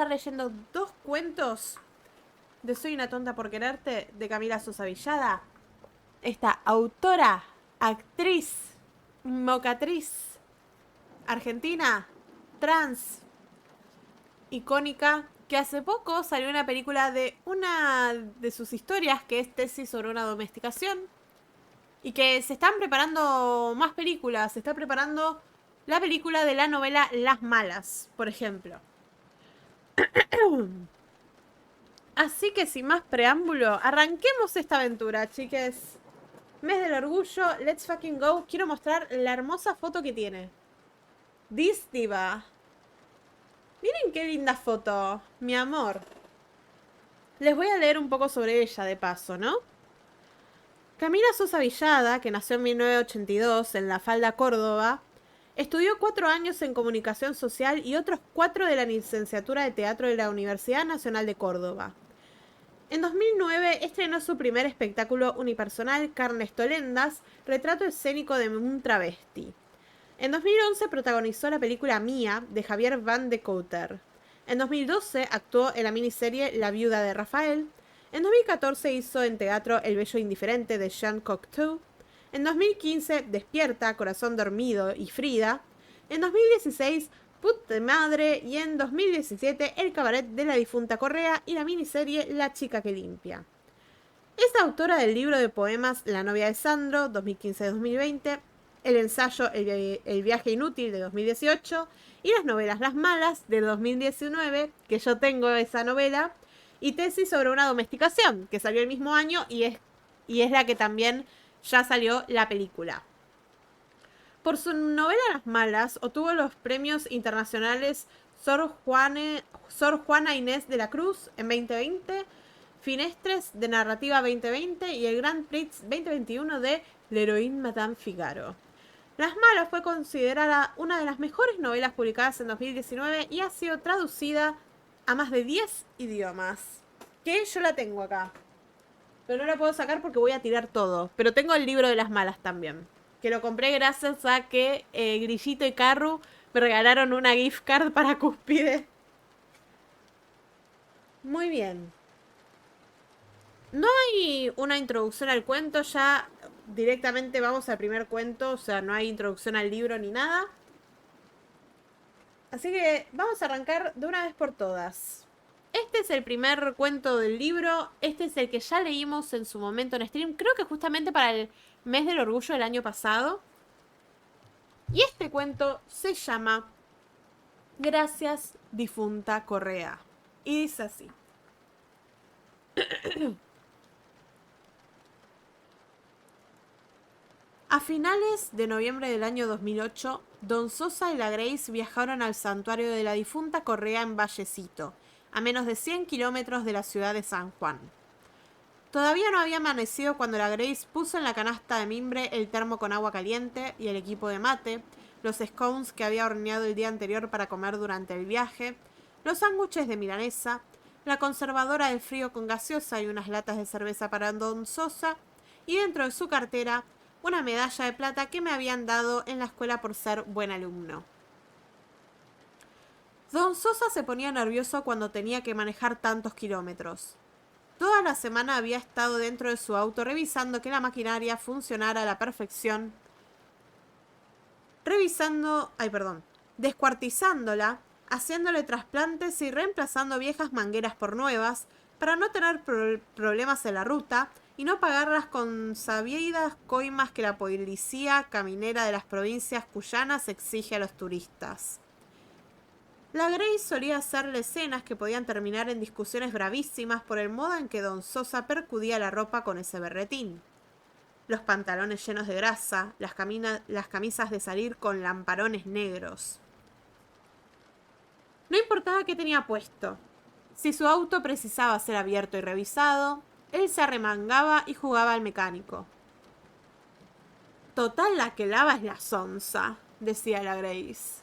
estar leyendo 2 cuentos de Soy una tonta por quererte, de Camila Sosa Villada. Esta autora, actriz, mocatriz, argentina, trans, icónica, que hace poco salió una película de una de sus historias, que es Tesis sobre una domesticación, y que se están preparando más películas. Se está preparando la película de la novela Las Malas, por ejemplo. Así que sin más preámbulo, arranquemos esta aventura, chiques. Mes del orgullo, let's fucking go. Quiero mostrar la hermosa foto que tiene. This diva. Miren qué linda foto, mi amor. Les voy a leer un poco sobre ella de paso, ¿no? Camila Sosa Villada, que nació en 1982 en La Falda, Córdoba, estudió 4 años en comunicación social y otros 4 de la licenciatura de teatro de la Universidad Nacional de Córdoba. En 2009 estrenó su primer espectáculo unipersonal, Carnes Tolendas, retrato escénico de un travesti. En 2011 protagonizó la película Mía, de Javier Van de Couter. En 2012 actuó en la miniserie La viuda de Rafael. En 2014 hizo en teatro El bello indiferente, de Jean Cocteau. En 2015 Despierta, Corazón dormido y Frida. En 2016 Put de madre, y en 2017 El cabaret de la difunta Correa y la miniserie La chica que limpia. Es autora del libro de poemas La novia de Sandro, 2015-2020, el ensayo El viaje inútil, de 2018, y las novelas Las malas, de 2019, que yo tengo esa novela, y Tesis sobre una domesticación, que salió el mismo año y es la que también ya salió la película. Por su novela Las malas obtuvo los premios internacionales Sor Juana Inés de la Cruz en 2020, Finestres de Narrativa 2020 y el Grand Prix 2021 de L'Héroïne Madame Figaro. Las malas fue considerada una de las mejores novelas publicadas en 2019 y ha sido traducida a más de 10 idiomas. Que yo la tengo acá, pero no la puedo sacar porque voy a tirar todo. Pero tengo el libro de Las malas también, que lo compré gracias a que Grillito y Carru me regalaron una gift card para Cúspide. Muy bien. No hay una introducción al cuento, ya directamente vamos al primer cuento, o sea, no hay introducción al libro ni nada. Así que vamos a arrancar de una vez por todas. Este es el primer cuento del libro, este es el que ya leímos en su momento en stream, creo que justamente para el mes del orgullo del año pasado. Y este cuento se llama Gracias, difunta Correa. Y dice así. A finales de noviembre del año 2008, Don Sosa y la Grace viajaron al santuario de la difunta Correa en Vallecito, a menos de 100 kilómetros de la ciudad de San Juan. Todavía no había amanecido cuando la Grace puso en la canasta de mimbre el termo con agua caliente y el equipo de mate, los scones que había horneado el día anterior para comer durante el viaje, los sándwiches de milanesa, la conservadora del frío con gaseosa y unas latas de cerveza para Don Sosa, y dentro de su cartera una medalla de plata que me habían dado en la escuela por ser buen alumno. Don Sosa se ponía nervioso cuando tenía que manejar tantos kilómetros. Toda la semana había estado dentro de su auto revisando que la maquinaria funcionara a la perfección, descuartizándola, haciéndole trasplantes y reemplazando viejas mangueras por nuevas para no tener problemas en la ruta y no pagar las consabidas coimas que la policía caminera de las provincias cuyanas exige a los turistas. La Grace solía hacerle escenas que podían terminar en discusiones bravísimas por el modo en que Don Sosa percudía la ropa con ese berretín. Los pantalones llenos de grasa, las camisas de salir con lamparones negros. No importaba qué tenía puesto. Si su auto precisaba ser abierto y revisado, él se arremangaba y jugaba al mecánico. Total, la que lava es la sonsa, decía la Grace.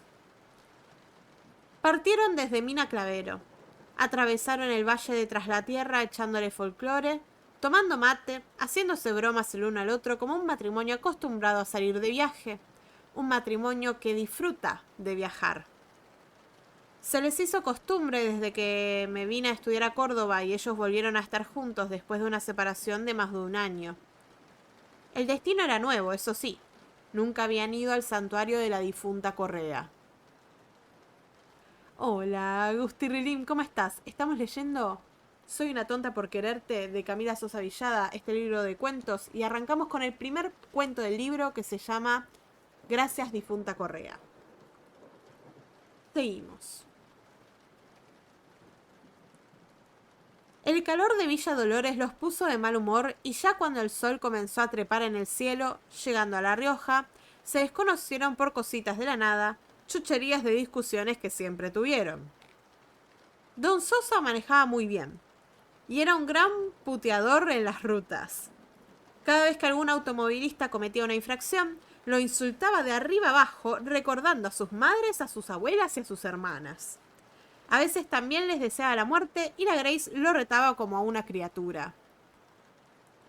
Partieron desde Mina Clavero. Atravesaron el valle de Tras la Tierra echándole folclore, tomando mate, haciéndose bromas el uno al otro como un matrimonio acostumbrado a salir de viaje. Un matrimonio que disfruta de viajar. Se les hizo costumbre desde que me vine a estudiar a Córdoba y ellos volvieron a estar juntos después de una separación de más de un año. El destino era nuevo, eso sí. Nunca habían ido al santuario de la difunta Correa. Hola, Gusti Rilim, ¿cómo estás? Estamos leyendo Soy una tonta por quererte de Camila Sosa Villada, este libro de cuentos, y arrancamos con el primer cuento del libro que se llama Gracias, difunta Correa. Seguimos. El calor de Villa Dolores los puso de mal humor y ya cuando el sol comenzó a trepar en el cielo, llegando a La Rioja, se desconocieron por cositas de la nada, chucherías de discusiones que siempre tuvieron. Don Sosa manejaba muy bien y era un gran puteador en las rutas. Cada vez que algún automovilista cometía una infracción, lo insultaba de arriba abajo, recordando a sus madres, a sus abuelas y a sus hermanas. A veces también les deseaba la muerte y la Grace lo retaba como a una criatura.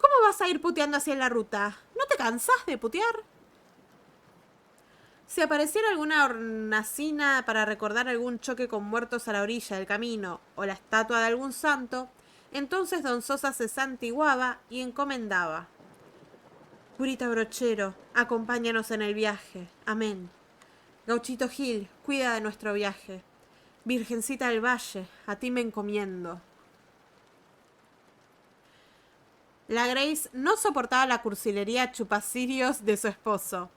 ¿Cómo vas a ir puteando así en la ruta? ¿No te cansás de putear? Si apareciera alguna hornacina para recordar algún choque con muertos a la orilla del camino o la estatua de algún santo, entonces don Sosa se santiguaba y encomendaba. Curita Brochero, acompáñanos en el viaje. Amén. Gauchito Gil, cuida de nuestro viaje. Virgencita del Valle, a ti me encomiendo. La Grace no soportaba la cursilería chupacirios de su esposo.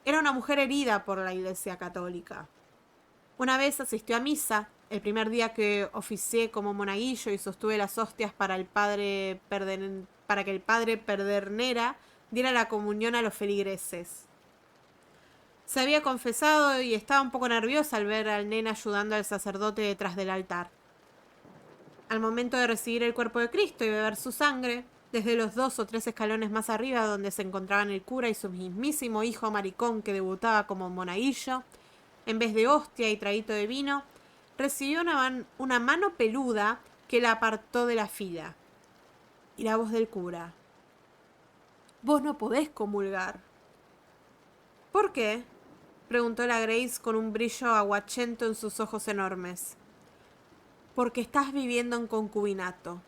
Era una mujer herida por la Iglesia Católica. Una vez asistió a misa, el primer día que oficié como monaguillo y sostuve las hostias para que el padre Pedernera diera la comunión a los feligreses. Se había confesado y estaba un poco nerviosa al ver al nene ayudando al sacerdote detrás del altar. Al momento de recibir el cuerpo de Cristo y beber su sangre, desde los 2 o 3 escalones más arriba donde se encontraban el cura y su mismísimo hijo maricón que debutaba como monaguillo, en vez de hostia y traguito de vino, recibió una mano peluda que la apartó de la fila. Y la voz del cura. Vos no podés comulgar. ¿Por qué? Preguntó la Grace con un brillo aguachento en sus ojos enormes. Porque estás viviendo en concubinato.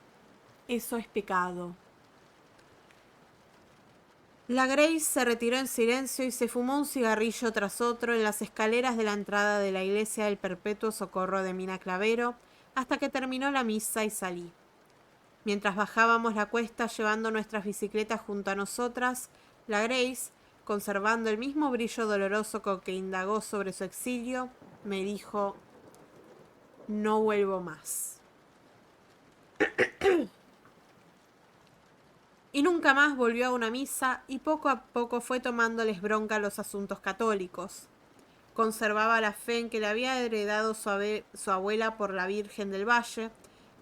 Eso es pecado. La Grace se retiró en silencio y se fumó un cigarrillo tras otro en las escaleras de la entrada de la iglesia del Perpetuo Socorro de Mina Clavero hasta que terminó la misa y salí. Mientras bajábamos la cuesta llevando nuestras bicicletas junto a nosotras, la Grace, conservando el mismo brillo doloroso con que indagó sobre su exilio, me dijo: no vuelvo más. Y nunca más volvió a una misa y poco a poco fue tomándoles bronca a los asuntos católicos. Conservaba la fe en que le había heredado su abuela por la Virgen del Valle,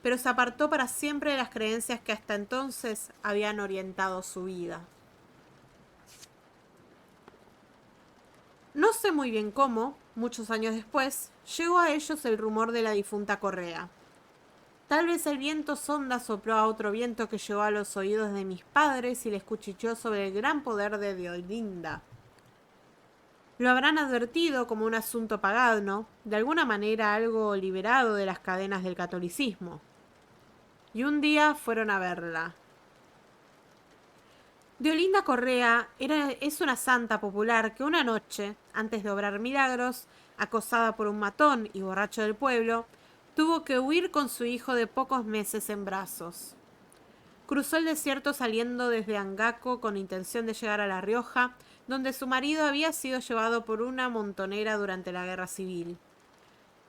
pero se apartó para siempre de las creencias que hasta entonces habían orientado su vida. No sé muy bien cómo, muchos años después, llegó a ellos el rumor de la difunta Correa. Tal vez el viento sonda sopló a otro viento que llegó a los oídos de mis padres y les cuchicheó sobre el gran poder de Deolinda. Lo habrán advertido como un asunto pagano, de alguna manera algo liberado de las cadenas del catolicismo. Y un día fueron a verla. Deolinda Correa es una santa popular que una noche, antes de obrar milagros, acosada por un matón y borracho del pueblo, tuvo que huir con su hijo de pocos meses en brazos. Cruzó el desierto saliendo desde Angaco con intención de llegar a La Rioja, donde su marido había sido llevado por una montonera durante la guerra civil.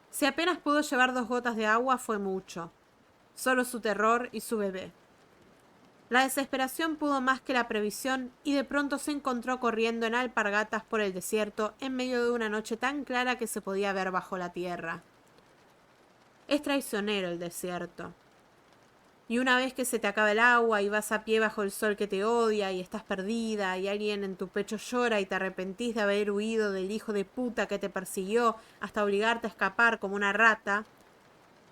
Si apenas pudo llevar 2 gotas de agua fue mucho. Solo su terror y su bebé. La desesperación pudo más que la previsión y de pronto se encontró corriendo en alpargatas por el desierto en medio de una noche tan clara que se podía ver bajo la tierra. Es traicionero el desierto. Y una vez que se te acaba el agua y vas a pie bajo el sol que te odia y estás perdida y alguien en tu pecho llora y te arrepentís de haber huido del hijo de puta que te persiguió hasta obligarte a escapar como una rata,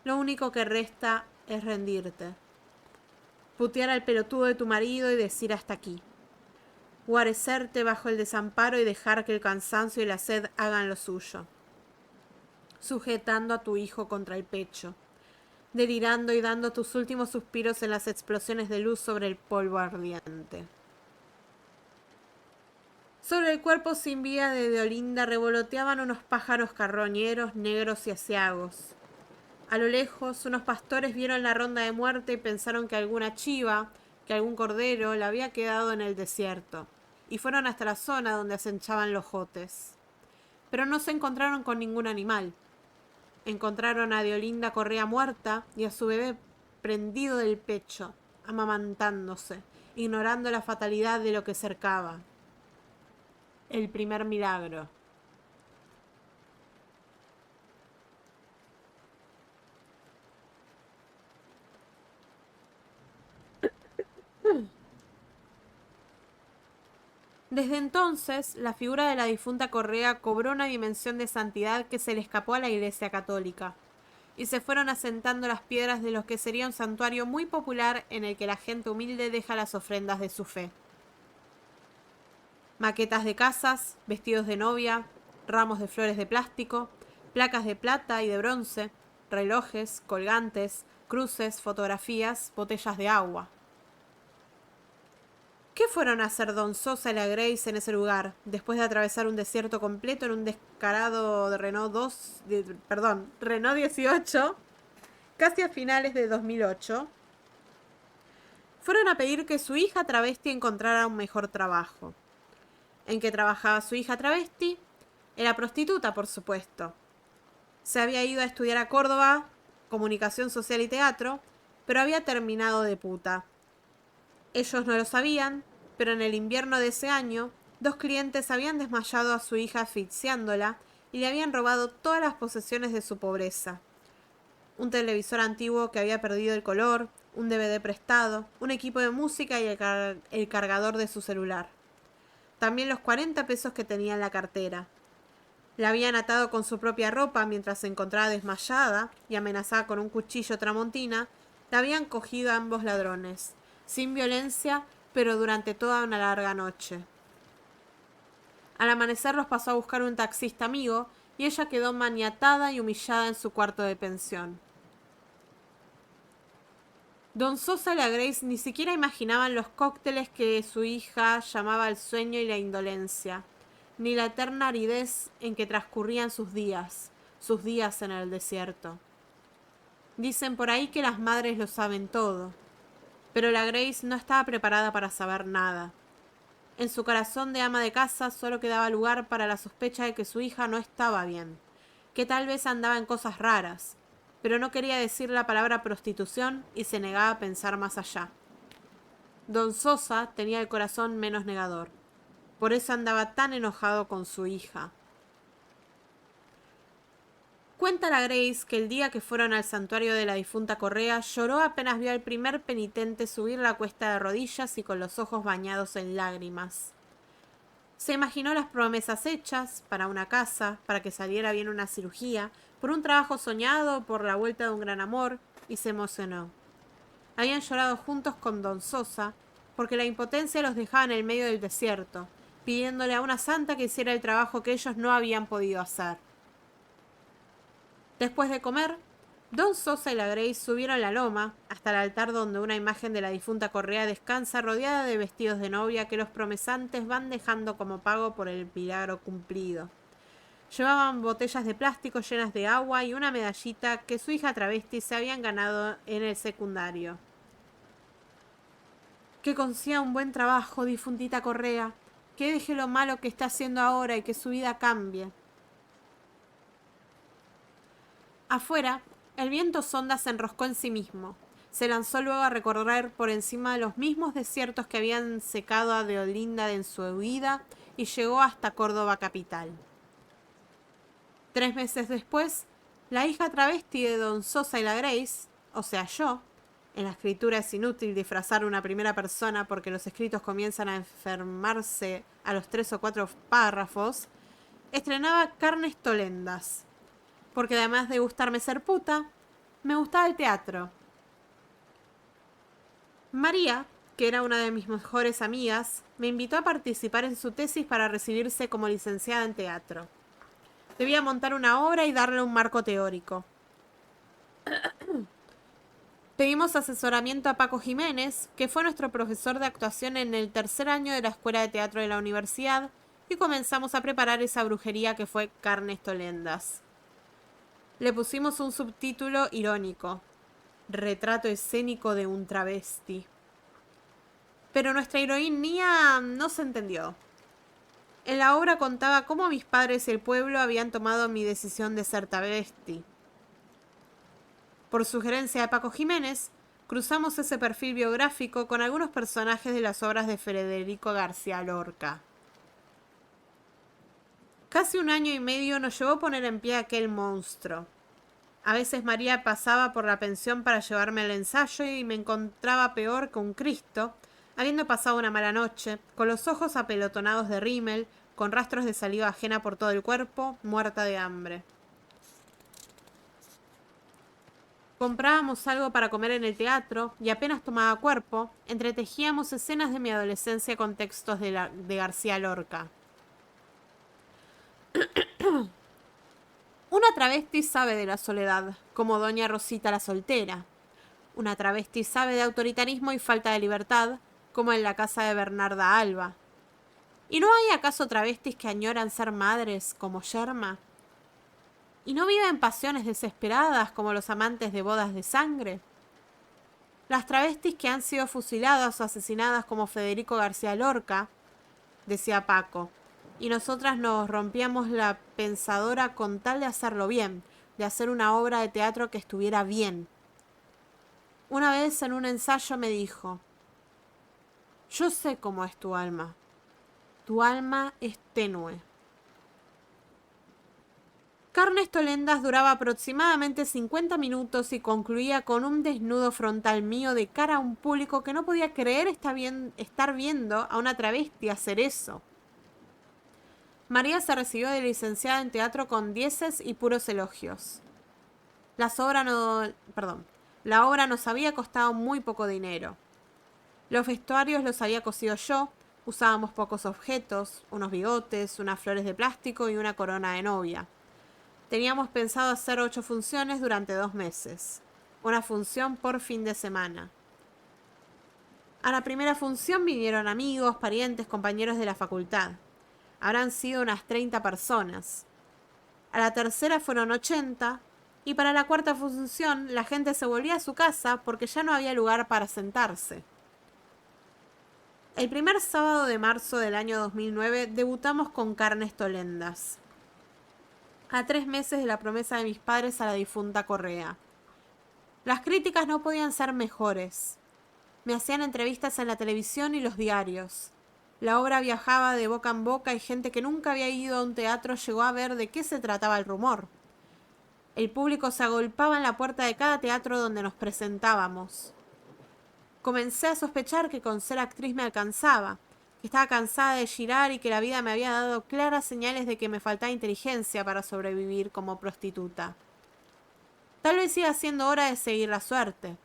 lo único que resta es rendirte. Putear al pelotudo de tu marido y decir hasta aquí. Guarecerte bajo el desamparo y dejar que el cansancio y la sed hagan lo suyo. sujetando a tu hijo contra el pecho, delirando y dando tus últimos suspiros en las explosiones de luz sobre el polvo ardiente. Sobre el cuerpo sin vida de Deolinda revoloteaban unos pájaros carroñeros negros y aciagos. A lo lejos, unos pastores vieron la ronda de muerte y pensaron que alguna chiva, que algún cordero, la había quedado en el desierto, y fueron hasta la zona donde acechaban los jotes. Pero no se encontraron con ningún animal. Encontraron a Deolinda Correa muerta y a su bebé prendido del pecho, amamantándose, ignorando la fatalidad de lo que cercaba. El primer milagro. Desde entonces, la figura de la difunta Correa cobró una dimensión de santidad que se le escapó a la Iglesia Católica, y se fueron asentando las piedras de lo que sería un santuario muy popular en el que la gente humilde deja las ofrendas de su fe. Maquetas de casas, vestidos de novia, ramos de flores de plástico, placas de plata y de bronce, relojes, colgantes, cruces, fotografías, botellas de agua. ¿Qué fueron a hacer Don Sosa y la Grace en ese lugar, después de atravesar un desierto completo en un descarado de Renault 18, casi a finales de 2008? Fueron a pedir que su hija travesti encontrara un mejor trabajo. ¿En qué trabajaba su hija travesti? Era prostituta, por supuesto. Se había ido a estudiar a Córdoba, comunicación social y teatro, pero había terminado de puta. Ellos no lo sabían, pero en el invierno de ese año, 2 clientes habían desmayado a su hija asfixiándola y le habían robado todas las posesiones de su pobreza. Un televisor antiguo que había perdido el color, un DVD prestado, un equipo de música y el cargador de su celular. También los 40 pesos que tenía en la cartera. La habían atado con su propia ropa mientras se encontraba desmayada y amenazada con un cuchillo tramontina. La habían cogido a ambos ladrones, sin violencia, pero durante toda una larga noche. Al amanecer los pasó a buscar un taxista amigo y ella quedó maniatada y humillada en su cuarto de pensión. Don Sosa y la Grace ni siquiera imaginaban los cócteles que su hija llamaba el sueño y la indolencia, ni la eterna aridez en que transcurrían sus días en el desierto. Dicen por ahí que las madres lo saben todo, pero la Grace no estaba preparada para saber nada. En su corazón de ama de casa solo quedaba lugar para la sospecha de que su hija no estaba bien, que tal vez andaba en cosas raras, pero no quería decir la palabra prostitución y se negaba a pensar más allá. Don Sosa tenía el corazón menos negador. Por eso andaba tan enojado con su hija. Cuenta la Grace que el día que fueron al santuario de la difunta Correa lloró apenas vio al primer penitente subir la cuesta de rodillas y con los ojos bañados en lágrimas. Se imaginó las promesas hechas para una casa, para que saliera bien una cirugía, por un trabajo soñado, por la vuelta de un gran amor, y se emocionó. Habían llorado juntos con Don Sosa, porque la impotencia los dejaba en el medio del desierto, pidiéndole a una santa que hiciera el trabajo que ellos no habían podido hacer. Después de comer, Don Sosa y la Grace subieron la loma hasta el altar donde una imagen de la difunta Correa descansa rodeada de vestidos de novia que los promesantes van dejando como pago por el milagro cumplido. Llevaban botellas de plástico llenas de agua y una medallita que su hija travesti se habían ganado en el secundario. Que consiga un buen trabajo, difuntita Correa, que deje lo malo que está haciendo ahora y que su vida cambie. Afuera, el viento sonda se enroscó en sí mismo. Se lanzó luego a recorrer por encima de los mismos desiertos que habían secado a Deolinda en su huida y llegó hasta Córdoba capital. 3 meses después, la hija travesti de Don Sosa y la Grace, o sea yo, en la escritura es inútil disfrazar una primera persona porque los escritos comienzan a enfermarse a los 3 o 4 párrafos, estrenaba Carnes Tolendas. Porque además de gustarme ser puta, me gustaba el teatro. María, que era una de mis mejores amigas, me invitó a participar en su tesis para recibirse como licenciada en teatro. Debía montar una obra y darle un marco teórico. Pedimos asesoramiento a Paco Jiménez, que fue nuestro profesor de actuación en el tercer año de la Escuela de Teatro de la Universidad, y comenzamos a preparar esa brujería que fue Carnes Tolendas. Le pusimos un subtítulo irónico: Retrato escénico de un travesti. Pero nuestra ironía no se entendió. En la obra contaba cómo mis padres y el pueblo habían tomado mi decisión de ser travesti. Por sugerencia de Paco Jiménez, cruzamos ese perfil biográfico con algunos personajes de las obras de Federico García Lorca. Casi 1 año y medio nos llevó a poner en pie aquel monstruo. A veces María pasaba por la pensión para llevarme al ensayo y me encontraba peor que un Cristo, habiendo pasado una mala noche, con los ojos apelotonados de rímel, con rastros de saliva ajena por todo el cuerpo, muerta de hambre. Comprábamos algo para comer en el teatro y apenas tomaba cuerpo, entretejíamos escenas de mi adolescencia con textos de García Lorca. Una travesti sabe de la soledad, como doña Rosita la soltera. Una travesti sabe de autoritarismo y falta de libertad, como en la casa de Bernarda Alba. ¿Y no hay acaso travestis que añoran ser madres, como Yerma? ¿Y no viven pasiones desesperadas, como los amantes de bodas de sangre? Las travestis que han sido fusiladas o asesinadas, como Federico García Lorca, decía Paco, y nosotras nos rompíamos la pensadora con tal de hacerlo bien, de hacer una obra de teatro que estuviera bien. Una vez en un ensayo me dijo: yo sé cómo es tu alma es tenue. Carnes Tolendas duraba aproximadamente 50 minutos y concluía con un desnudo frontal mío de cara a un público que no podía creer estar viendo a una travesti hacer eso. María se recibió de licenciada en teatro con 10 y puros elogios. La obra nos había costado muy poco dinero. Los vestuarios los había cosido yo, usábamos pocos objetos, unos bigotes, unas flores de plástico y una corona de novia. Teníamos pensado hacer 8 funciones durante 2 meses. Una función por fin de semana. A la primera función vinieron amigos, parientes, compañeros de la facultad. Habrán sido unas 30 personas. A la tercera fueron 80, y para la cuarta función la gente se volvía a su casa porque ya no había lugar para sentarse. El primer sábado de marzo del año 2009 debutamos con Carnes Tolendas. A 3 meses de la promesa de mis padres a la difunta Correa. Las críticas no podían ser mejores. Me hacían entrevistas en la televisión y los diarios. La obra viajaba de boca en boca y gente que nunca había ido a un teatro llegó a ver de qué se trataba el rumor. El público se agolpaba en la puerta de cada teatro donde nos presentábamos. Comencé a sospechar que con ser actriz me alcanzaba, que estaba cansada de girar y que la vida me había dado claras señales de que me faltaba inteligencia para sobrevivir como prostituta. Tal vez iba siendo hora de seguir la suerte.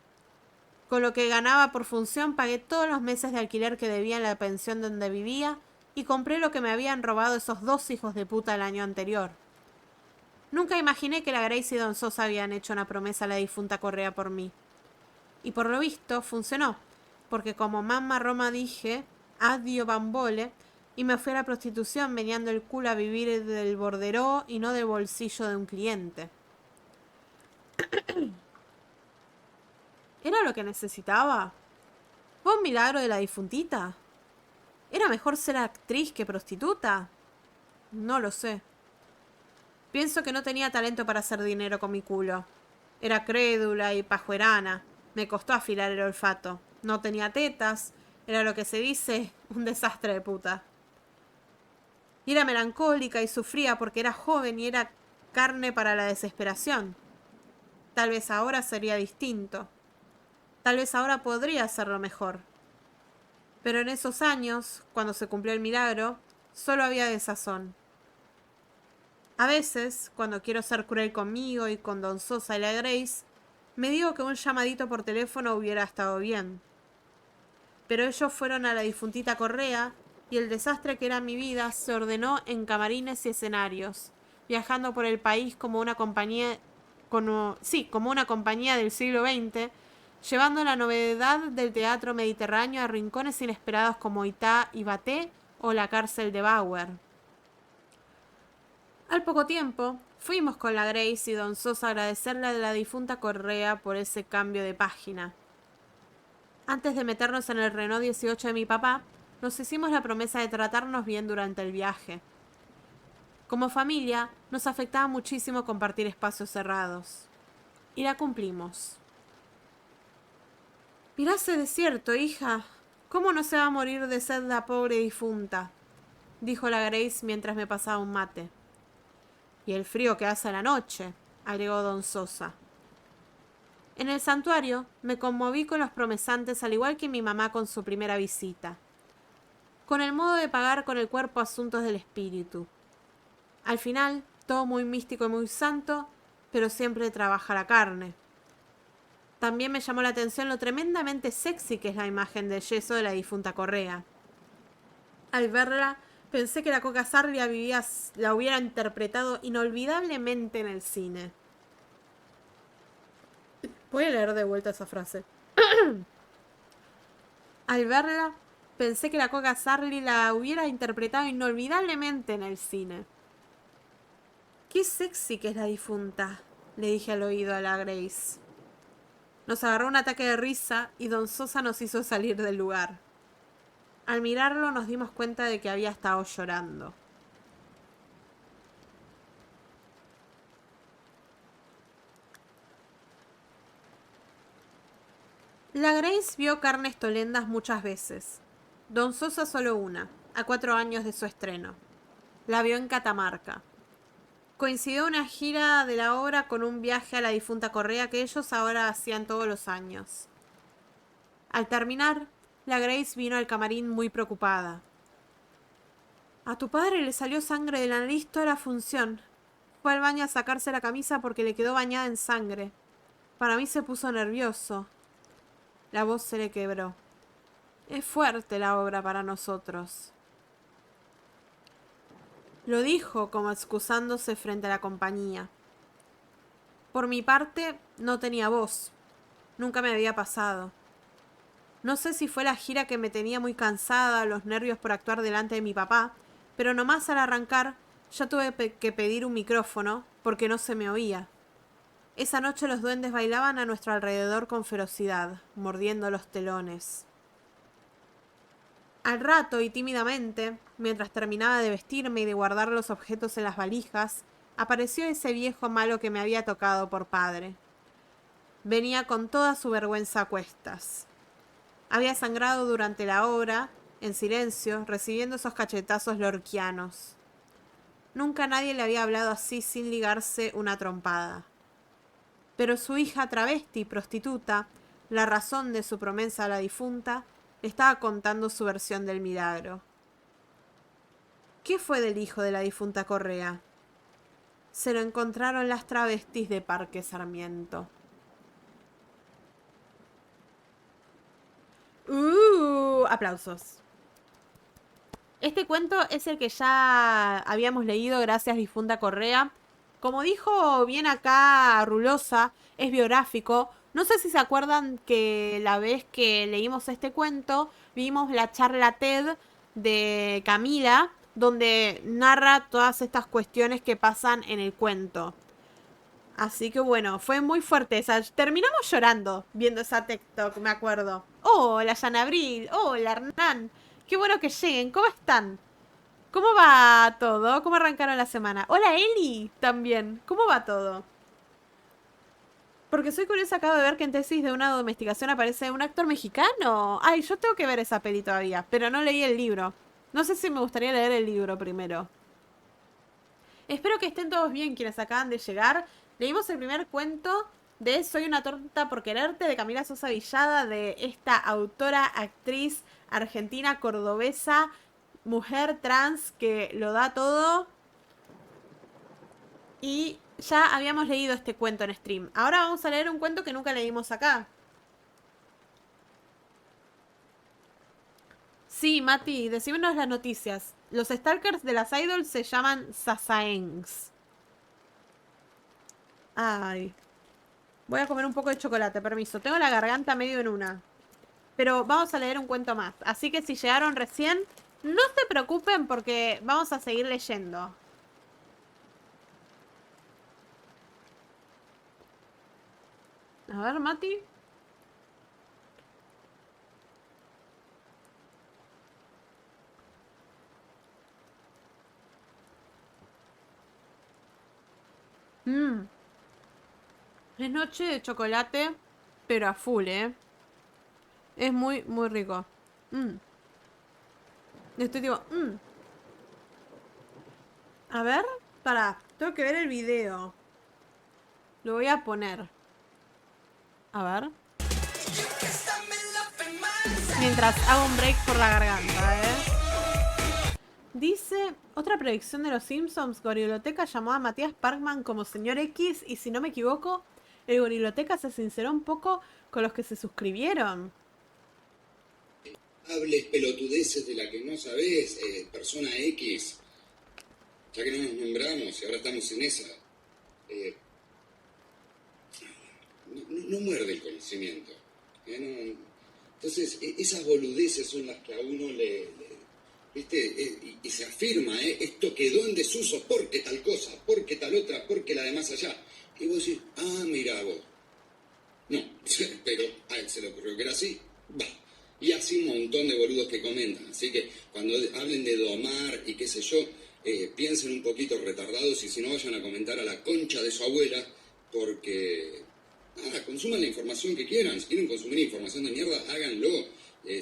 Con lo que ganaba por función pagué todos los meses de alquiler que debía en la pensión donde vivía y compré lo que me habían robado esos 2 hijos de puta el año anterior. Nunca imaginé que la Grace y Don Sosa habían hecho una promesa a la difunta Correa por mí. Y por lo visto funcionó, porque como mamá Roma dije, adio bambole, y me fui a la prostitución meneando el culo a vivir del borderó y no del bolsillo de un cliente. ¿Era lo que necesitaba? ¿Fue un milagro de la difuntita? ¿Era mejor ser actriz que prostituta? No lo sé. Pienso que no tenía talento para hacer dinero con mi culo. Era crédula y pajuerana. Me costó afilar el olfato. No tenía tetas. Era lo que se dice un desastre de puta. Y era melancólica y sufría porque era joven y era carne para la desesperación. Tal vez ahora sería distinto. Tal vez ahora podría hacerlo mejor. Pero en esos años, cuando se cumplió el milagro, solo había desazón. A veces, cuando quiero ser cruel conmigo y con Don Sosa y la Grace, me digo que un llamadito por teléfono hubiera estado bien. Pero ellos fueron a la difuntita Correa y el desastre que era mi vida se ordenó en camarines y escenarios, viajando por el país como una compañía, como una compañía del siglo XX, llevando la novedad del teatro mediterráneo a rincones inesperados como Itá y Baté o la cárcel de Bauer. Al poco tiempo, fuimos con la Grace y Don Sosa a agradecerle a la difunta Correa por ese cambio de página. Antes de meternos en el Renault 18 de mi papá, nos hicimos la promesa de tratarnos bien durante el viaje. Como familia, nos afectaba muchísimo compartir espacios cerrados. Y la cumplimos. Mirá ese desierto, hija. ¿Cómo no se va a morir de sed la pobre difunta? Dijo la Grace mientras me pasaba un mate. Y el frío que hace a la noche, agregó Don Sosa. En el santuario me conmoví con los promesantes al igual que mi mamá con su primera visita. Con el modo de pagar con el cuerpo asuntos del espíritu. Al final, todo muy místico y muy santo, pero siempre trabaja la carne. También me llamó la atención lo tremendamente sexy que es la imagen del yeso de la difunta Correa. Al verla, pensé que la Coca Sarlia la hubiera interpretado inolvidablemente en el cine. Voy a leer de vuelta esa frase. Al verla, pensé que la Coca Sarli la hubiera interpretado inolvidablemente en el cine. Qué sexy que es la difunta, le dije al oído a la Grace. Nos agarró un ataque de risa y Don Sosa nos hizo salir del lugar. Al mirarlo nos dimos cuenta de que había estado llorando. La Grace vio Carnes Tolendas muchas veces. Don Sosa solo una, a 4 años de su estreno. La vio en Catamarca. Coincidió una gira de la obra con un viaje a la difunta Correa que ellos ahora hacían todos los años. Al terminar, la Grace vino al camarín muy preocupada. A tu padre le salió sangre de la nariz toda la función. Fue al baño a sacarse la camisa porque le quedó bañada en sangre. Para mí se puso nervioso. La voz se le quebró. Es fuerte la obra para nosotros. Lo dijo como excusándose frente a la compañía. Por mi parte, no tenía voz. Nunca me había pasado. No sé si fue la gira que me tenía muy cansada, los nervios por actuar delante de mi papá, pero nomás al arrancar ya tuve que pedir un micrófono porque no se me oía. Esa noche los duendes bailaban a nuestro alrededor con ferocidad, mordiendo los telones. Al rato y tímidamente, mientras terminaba de vestirme y de guardar los objetos en las valijas, apareció ese viejo malo que me había tocado por padre. Venía con toda su vergüenza a cuestas. Había sangrado durante la obra, en silencio, recibiendo esos cachetazos lorquianos. Nunca nadie le había hablado así sin ligarse una trompada. Pero su hija travesti, prostituta, la razón de su promesa a la difunta, le estaba contando su versión del milagro. ¿Qué fue del hijo de la difunta Correa? Se lo encontraron las travestis de Parque Sarmiento. Aplausos. Este cuento es el que ya habíamos leído, gracias difunta Correa. Como dijo bien acá Rulosa, es biográfico. No sé si se acuerdan que la vez que leímos este cuento, vimos la charla TED de Camila, donde narra todas estas cuestiones que pasan en el cuento. Así que bueno, fue muy fuerte esa. Terminamos llorando viendo esa TikTok, me acuerdo. Hola, Yana Abril. Hola, Hernán. Qué bueno que lleguen. ¿Cómo están? ¿Cómo va todo? ¿Cómo arrancaron la semana? Hola, Eli, también. ¿Cómo va todo? Porque soy curiosa, acabo de ver que en Tesis de una domesticación aparece un actor mexicano. Ay, yo tengo que ver esa peli todavía, pero no leí el libro. No sé si me gustaría leer el libro primero. Espero que estén todos bien quienes acaban de llegar. Leímos el primer cuento de Soy una torta por quererte de Camila Sosa Villada, de esta autora, actriz argentina, cordobesa, mujer trans que lo da todo. Y ya habíamos leído este cuento en stream. Ahora vamos a leer un cuento que nunca leímos acá. Sí, Mati, decímenos las noticias. Los stalkers de las idols se llaman Sasaengs. Ay. Voy a comer un poco de chocolate, permiso. Tengo la garganta medio en una. Pero vamos a leer un cuento más. Así que si llegaron recién, no se preocupen porque vamos a seguir leyendo. A ver, Mati. Mmm. Es noche de chocolate, pero a full, ¿eh? Es muy, muy rico. Mmm. Estoy tipo, mmm. A ver, pará. Tengo que ver el video. Lo voy a poner. A ver. Mientras hago un break por la garganta, Dice, otra predicción de los Simpsons, Goriloteca llamó a Matías Parkman como señor X y si no me equivoco, el Goriloteca se sinceró un poco con los que se suscribieron. Hables pelotudeces de la que no sabés, persona X. Ya que no nos nombramos y ahora estamos en esa. No muerde el conocimiento. Entonces, esas boludeces son las que a uno ¿viste? Y se afirma, esto quedó en desuso porque tal cosa, porque tal otra, porque la de más allá. Y vos decís, mira vos. No, pero a él se le ocurrió que era así. Va. Y así un montón de boludos que comentan. Así que cuando hablen de domar y qué sé yo, piensen un poquito retardados y si no vayan a comentar a la concha de su abuela porque... consuman la información que quieran. Si quieren consumir información de mierda, háganlo.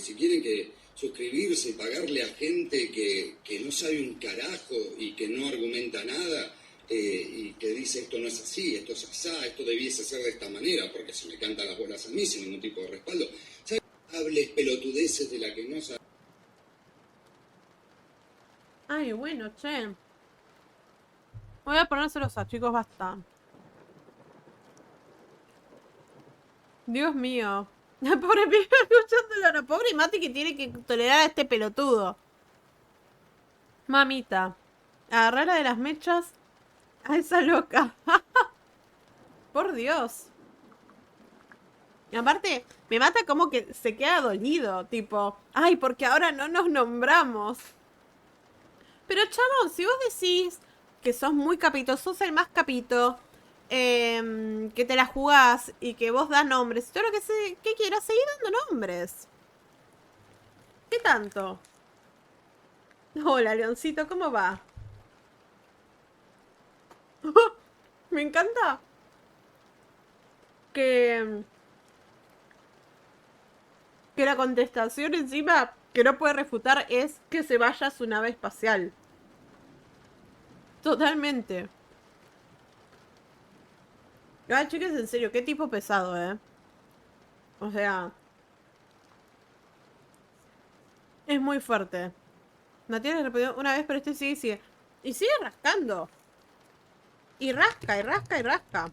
Si quieren suscribirse y pagarle a gente que no sabe un carajo y que no argumenta nada y que dice esto no es así, esto es asá, esto debiese ser de esta manera, porque se me cantan las bolas a mí sin ningún tipo de respaldo. ¿Sabes? Hables pelotudeces de la que no sabe. Ay, bueno, che. Voy a ponérselos a chicos, basta. Dios mío. Pobre pibe escuchándolo, no. Pobre Mati que tiene que tolerar a este pelotudo. Mamita. Agarrarla de las mechas a esa loca. Por Dios. Y aparte, me mata como que se queda dolido. Tipo, ay, porque ahora no nos nombramos. Pero chabón, si vos decís que sos muy capito, sos el más capito, que te la jugás y que vos das nombres, todo lo que quieras, seguir dando nombres. ¿Qué tanto? Hola, Leoncito, ¿cómo va? Me encanta que la contestación encima que no puede refutar es que se vaya a su nave espacial. Totalmente. Ay, chicos, en serio, qué tipo pesado, O sea, es muy fuerte. Matías le repitió una vez, pero este sigue y sigue. Y sigue rascando. Y rasca, y rasca, y rasca.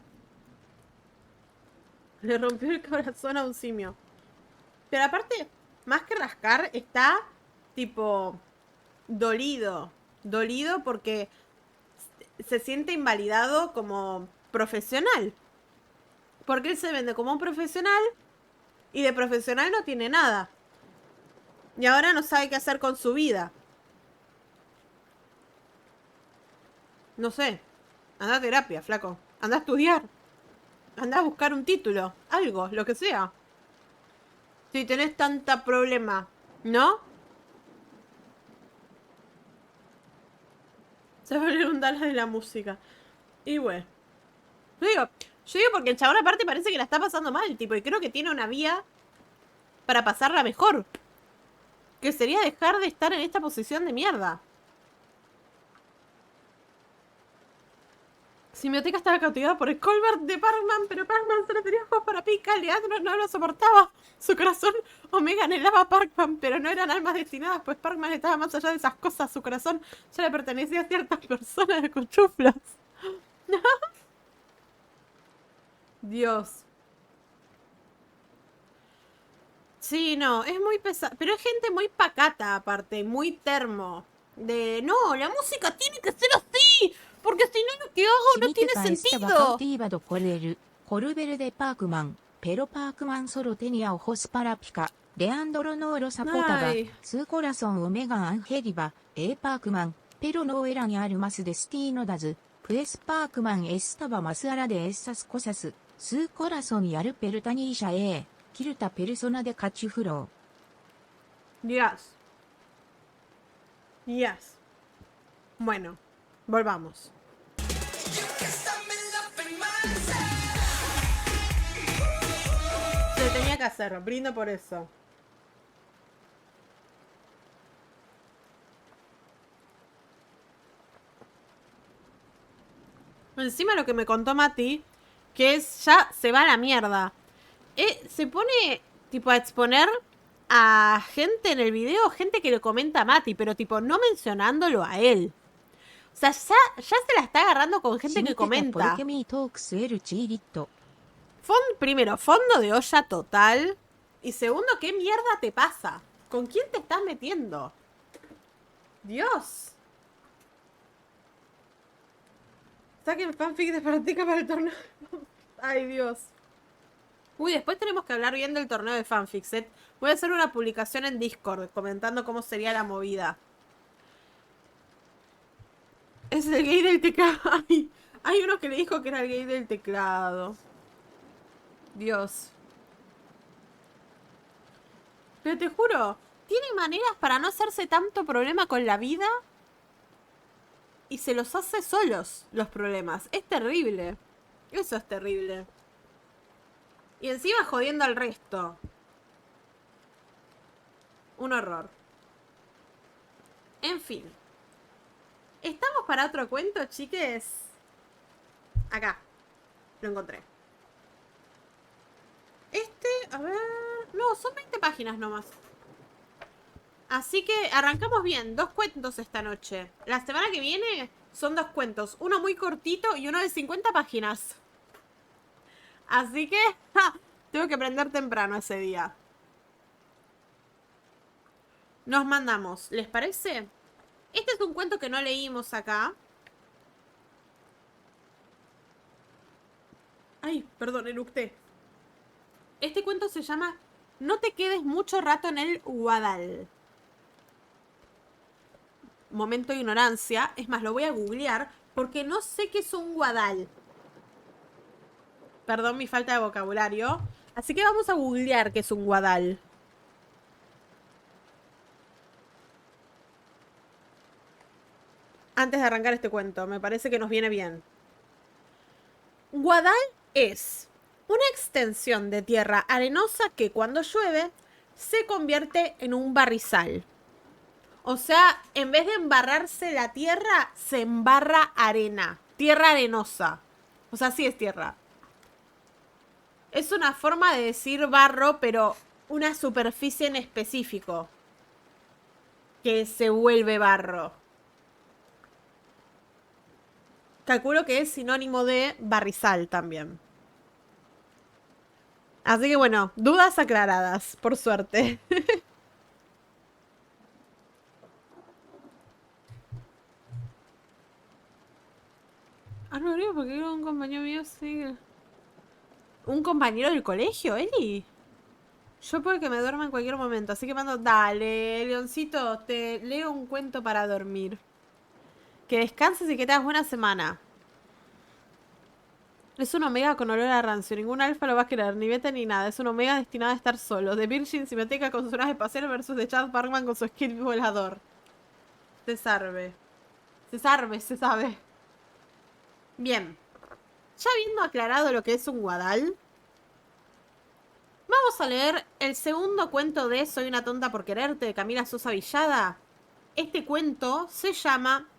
Le rompió el corazón a un simio. Pero aparte, más que rascar, está tipo dolido. Dolido porque se siente invalidado como profesional. Porque él se vende como un profesional y de profesional no tiene nada. Y ahora no sabe qué hacer con su vida. No sé. Anda a terapia, flaco. Anda a estudiar. Anda a buscar un título. Algo, lo que sea. Si tenés tanta problema, ¿no? Se va a volver un Dallas de la música. Y bueno. Yo digo porque el chabón aparte parece que la está pasando mal, tipo, y creo que tiene una vía para pasarla mejor. Que sería dejar de estar en esta posición de mierda. Simioteca estaba cautivada por el Colbert de Parkman, pero Parkman solo tenía ojos para pica. Leandro no lo soportaba. Su corazón Omega anhelaba a Parkman, pero no eran almas destinadas, pues Parkman estaba más allá de esas cosas. Su corazón ya le pertenecía a ciertas personas de cuchuflas. Dios. Sí, no, es muy pesado. Pero es gente muy pacata, aparte, muy termo. De, no, la música tiene que ser así. porque si no lo que hago no tiene sentido. カウティーバドコレル、コルベルデパークマン、ペロパークマンソロテニアオホスパラピカ、レアンドロノーロサポタバ、Ay. ツーコラソンオメガアンヘリバ、エパークマン、ペロノエラにアルマスデスティーノダズ、プエスパークマンエスタバマスアラデエッサスコサス、スーコラソンヤルペルタニーシャエキルタペルソナでカチュフロー。 Yes. Yes. Bueno, volvamos. Se tenía que hacer, brindo por eso. Encima lo que me contó Mati, que es ya se va a la mierda. Se pone tipo a exponer a gente en el video, gente que le comenta a Mati, pero tipo no mencionándolo a él. O sea, ya se la está agarrando con gente que comenta. Primero, fondo de olla total. Y segundo, ¿qué mierda te pasa? ¿Con quién te estás metiendo? Dios. Saquen fanfic de práctica para el torneo. Ay, Dios. Uy, después tenemos que hablar bien del torneo de fanfics. Voy a hacer una publicación en Discord comentando cómo sería la movida. Es el gay del teclado. Ay, hay uno que le dijo que era el gay del teclado. Dios. Pero te juro, tiene maneras para no hacerse tanto problema con la vida. Y se los hace solos los problemas. Es terrible. Eso es terrible. Y encima jodiendo al resto. Un horror. En fin. ¿Estamos para otro cuento, chiques? Acá. Lo encontré. A ver... No, son 20 páginas nomás. Así que arrancamos bien. 2 cuentos esta noche. La semana que viene son 2 cuentos. Uno muy cortito y uno de 50 páginas. Así que... tengo que prender temprano ese día. Nos mandamos. ¿Les parece? Este es un cuento que no leímos acá. Ay, perdón, eructé. Este cuento se llama No te quedes mucho rato en el Guadal. Momento de ignorancia. Es más, lo voy a googlear porque no sé qué es un Guadal. Perdón mi falta de vocabulario. Así que vamos a googlear qué es un Guadal. Antes de arrancar este cuento, me parece que nos viene bien. Guadal es una extensión de tierra arenosa que cuando llueve se convierte en un barrizal. O sea, en vez de embarrarse la tierra, se embarra arena. Tierra arenosa. O sea, sí es tierra. Es una forma de decir barro, pero una superficie en específico que se vuelve barro. Calculo que es sinónimo de barrizal también. Así que bueno, dudas aclaradas, por suerte. No creo porque era un compañero mío, sí. ¿Un compañero del colegio, Eli? Yo puedo que me duerma en cualquier momento, así que mando... Dale, Leoncito, te leo un cuento para dormir. Que descanses y que tengas buena semana. Es un omega con olor a rancio. Ningún alfa lo va a querer, ni beta ni nada. Es un omega destinado a estar solo. De Virgin Cineteca con su nave espacial versus de Chad Parkman con su skill volador. Se sabe. Se sabe. Bien. Ya habiendo aclarado lo que es un Guadal, vamos a leer el segundo cuento de Soy una tonta por quererte, de Camila Sosa Villada. Este cuento se llama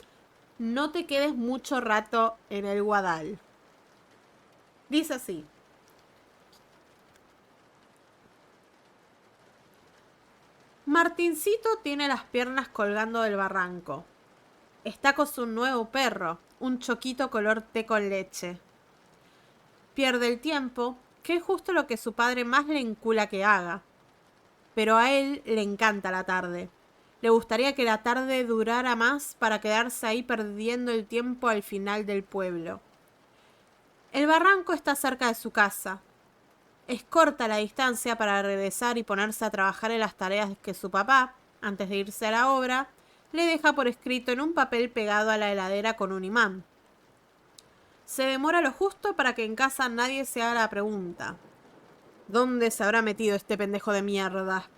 No te quedes mucho rato en el Guadal. Dice así. Martincito tiene las piernas colgando del barranco. Está con su nuevo perro, un choquito color té con leche. Pierde el tiempo, que es justo lo que su padre más le encula que haga. Pero a él le encanta la tarde. Le gustaría que la tarde durara más para quedarse ahí perdiendo el tiempo al final del pueblo. El barranco está cerca de su casa. Es corta la distancia para regresar y ponerse a trabajar en las tareas que su papá, antes de irse a la obra, le deja por escrito en un papel pegado a la heladera con un imán. Se demora lo justo para que en casa nadie se haga la pregunta: ¿dónde se habrá metido este pendejo de mierda?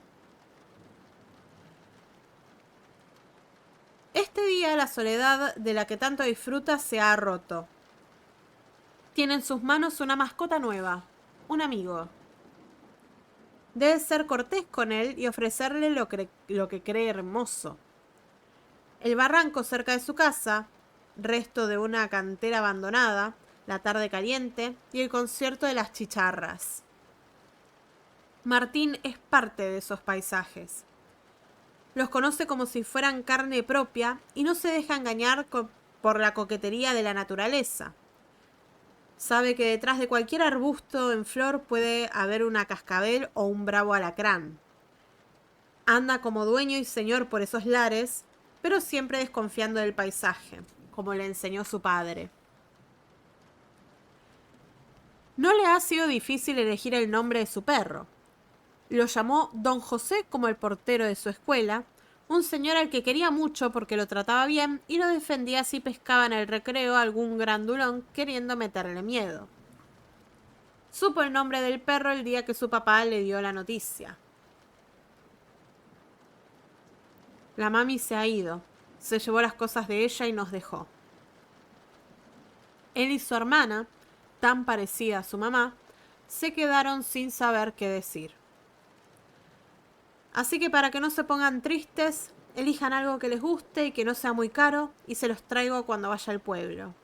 Este día la soledad de la que tanto disfruta se ha roto. Tiene en sus manos una mascota nueva, un amigo. Debe ser cortés con él y ofrecerle lo que cree hermoso. El barranco cerca de su casa, resto de una cantera abandonada, la tarde caliente y el concierto de las chicharras. Martín es parte de esos paisajes. Los conoce como si fueran carne propia y no se deja engañar por la coquetería de la naturaleza. Sabe que detrás de cualquier arbusto en flor puede haber una cascabel o un bravo alacrán. Anda como dueño y señor por esos lares, pero siempre desconfiando del paisaje, como le enseñó su padre. No le ha sido difícil elegir el nombre de su perro. Lo llamó Don José como el portero de su escuela, un señor al que quería mucho porque lo trataba bien y lo defendía si pescaba en el recreo algún grandulón queriendo meterle miedo. Supo el nombre del perro el día que su papá le dio la noticia. La mami se ha ido, se llevó las cosas de ella y nos dejó. Él y su hermana, tan parecida a su mamá, se quedaron sin saber qué decir. Así que para que no se pongan tristes, elijan algo que les guste y que no sea muy caro y se los traigo cuando vaya al pueblo.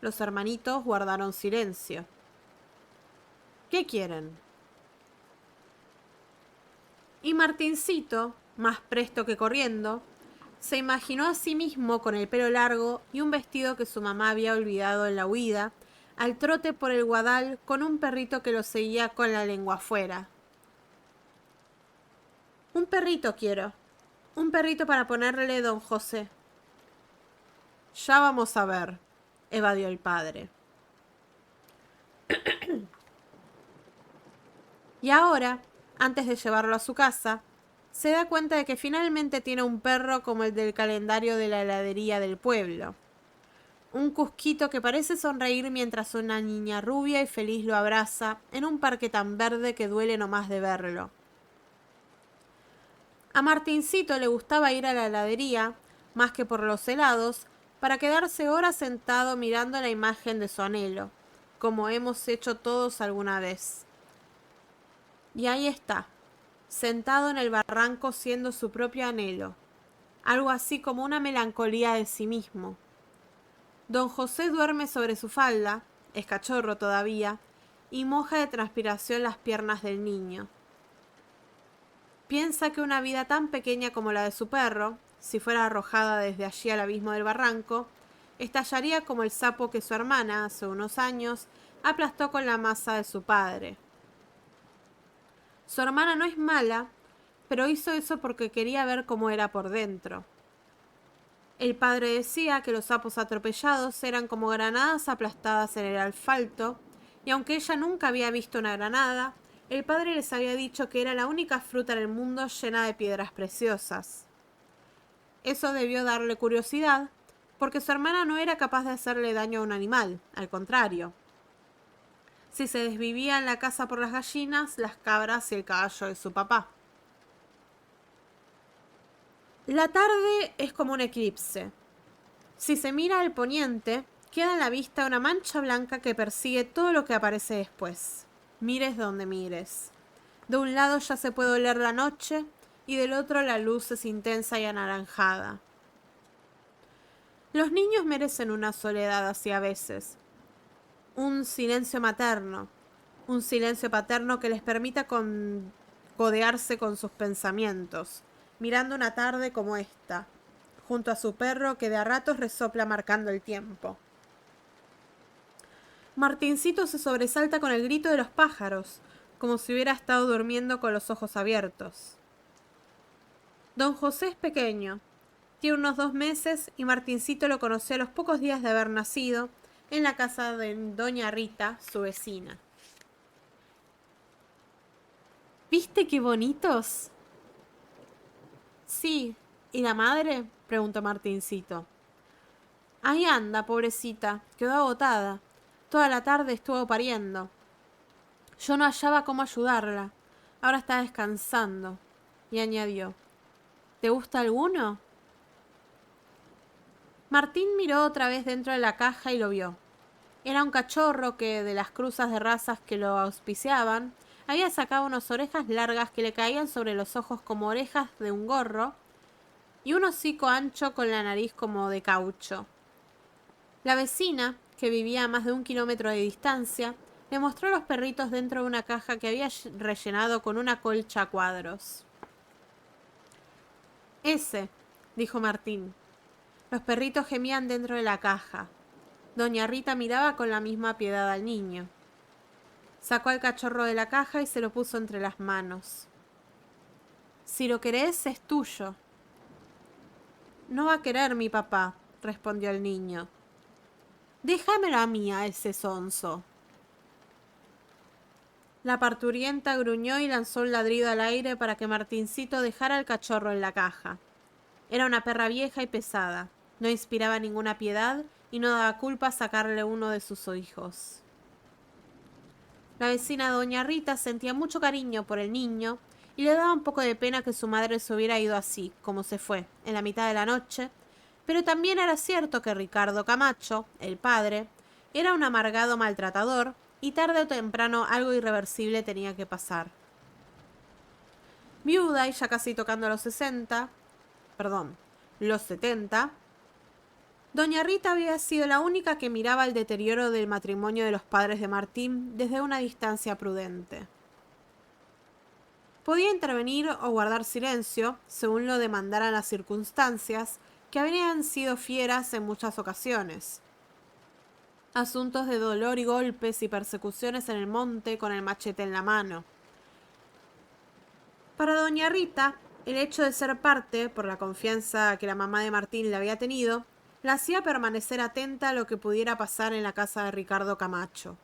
Los hermanitos guardaron silencio. ¿Qué quieren? Y Martincito, más presto que corriendo, se imaginó a sí mismo con el pelo largo y un vestido que su mamá había olvidado en la huida, al trote por el guadal con un perrito que lo seguía con la lengua afuera. Un perrito quiero. Un perrito para ponerle Don José. Ya vamos a ver, evadió el padre. Y ahora, antes de llevarlo a su casa, se da cuenta de que finalmente tiene un perro como el del calendario de la heladería del pueblo. Un cusquito que parece sonreír mientras una niña rubia y feliz lo abraza en un parque tan verde que duele nomás de verlo. A Martincito le gustaba ir a la heladería, más que por los helados, para quedarse horas sentado mirando la imagen de su anhelo, como hemos hecho todos alguna vez. Y ahí está, sentado en el barranco siendo su propio anhelo, algo así como una melancolía de sí mismo. Don José duerme sobre su falda, es cachorro todavía, y moja de transpiración las piernas del niño. Piensa que una vida tan pequeña como la de su perro, si fuera arrojada desde allí al abismo del barranco, estallaría como el sapo que su hermana, hace unos años, aplastó con la masa de su padre. Su hermana no es mala, pero hizo eso porque quería ver cómo era por dentro. El padre decía que los sapos atropellados eran como granadas aplastadas en el asfalto, y aunque ella nunca había visto una granada, el padre les había dicho que era la única fruta en el mundo llena de piedras preciosas. Eso debió darle curiosidad, porque su hermana no era capaz de hacerle daño a un animal, al contrario. Si se desvivía en la casa por las gallinas, las cabras y el caballo de su papá. La tarde es como un eclipse. Si se mira al poniente, queda en la vista una mancha blanca que persigue todo lo que aparece después. Mires donde mires. De un lado ya se puede oler la noche y del otro la luz es intensa y anaranjada. Los niños merecen una soledad así a veces. Un silencio materno. Un silencio paterno que les permita codearse con sus pensamientos, mirando una tarde como esta, junto a su perro que de a ratos resopla marcando el tiempo. Martincito se sobresalta con el grito de los pájaros, como si hubiera estado durmiendo con los ojos abiertos. Don José es pequeño. Tiene unos 2 meses y Martincito lo conoció a los pocos días de haber nacido en la casa de doña Rita, su vecina. ¿Viste qué bonitos? Sí. ¿Y la madre? Preguntó Martincito. Ahí anda, pobrecita. Quedó agotada. Toda la tarde estuvo pariendo. Yo no hallaba cómo ayudarla. Ahora está descansando. Y añadió, ¿te gusta alguno? Martín miró otra vez dentro de la caja y lo vio. Era un cachorro que, de las cruzas de razas que lo auspiciaban, había sacado unas orejas largas que le caían sobre los ojos como orejas de un gorro y un hocico ancho con la nariz como de caucho. La vecina, que vivía a más de 1 kilómetro de distancia, le mostró los perritos dentro de una caja que había rellenado con una colcha a cuadros. Ese, dijo Martín. Los perritos gemían dentro de la caja. Doña Rita miraba con la misma piedad al niño. Sacó al cachorro de la caja y se lo puso entre las manos. Si lo querés, es tuyo. No va a querer mi papá, respondió el niño. Déjamelo a mí, a ese sonso. La parturienta gruñó y lanzó un ladrido al aire para que Martincito dejara el cachorro en la caja. Era una perra vieja y pesada. No inspiraba ninguna piedad y no daba culpa sacarle uno de sus hijos. La vecina doña Rita sentía mucho cariño por el niño y le daba un poco de pena que su madre se hubiera ido así, como se fue, en la mitad de la noche, pero también era cierto que Ricardo Camacho, el padre, era un amargado maltratador y tarde o temprano algo irreversible tenía que pasar. Viuda y ya casi tocando los 70, los 70, doña Rita había sido la única que miraba el deterioro del matrimonio de los padres de Martín desde una distancia prudente. Podía intervenir o guardar silencio, según lo demandaran las circunstancias, que habrían sido fieras en muchas ocasiones. Asuntos de dolor y golpes y persecuciones en el monte con el machete en la mano. Para doña Rita, el hecho de ser parte, por la confianza que la mamá de Martín le había tenido, la hacía permanecer atenta a lo que pudiera pasar en la casa de Ricardo Camacho.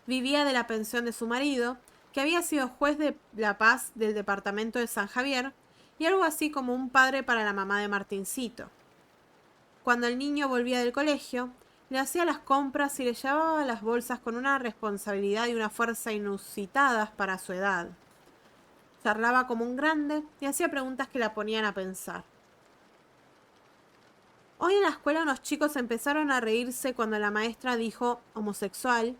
Vivía de la pensión de su marido, que había sido juez de la paz del departamento de San Javier, y algo así como un padre para la mamá de Martincito. Cuando el niño volvía del colegio, le hacía las compras y le llevaba las bolsas con una responsabilidad y una fuerza inusitadas para su edad. Charlaba como un grande y hacía preguntas que la ponían a pensar. Hoy en la escuela unos chicos empezaron a reírse cuando la maestra dijo homosexual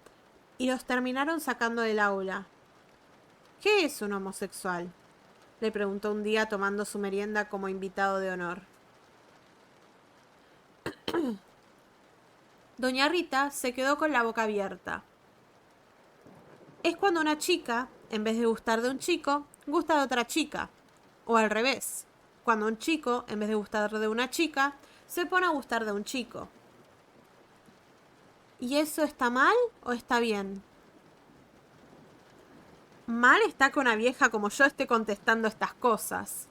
y los terminaron sacando del aula. ¿Qué es un homosexual?, le preguntó un día tomando su merienda como invitado de honor. Doña Rita se quedó con la boca abierta. Es cuando una chica, en vez de gustar de un chico, gusta de otra chica. O al revés, cuando un chico, en vez de gustar de una chica, se pone a gustar de un chico. ¿Y eso está mal o está bien? Mal está que una vieja como yo esté contestando estas cosas.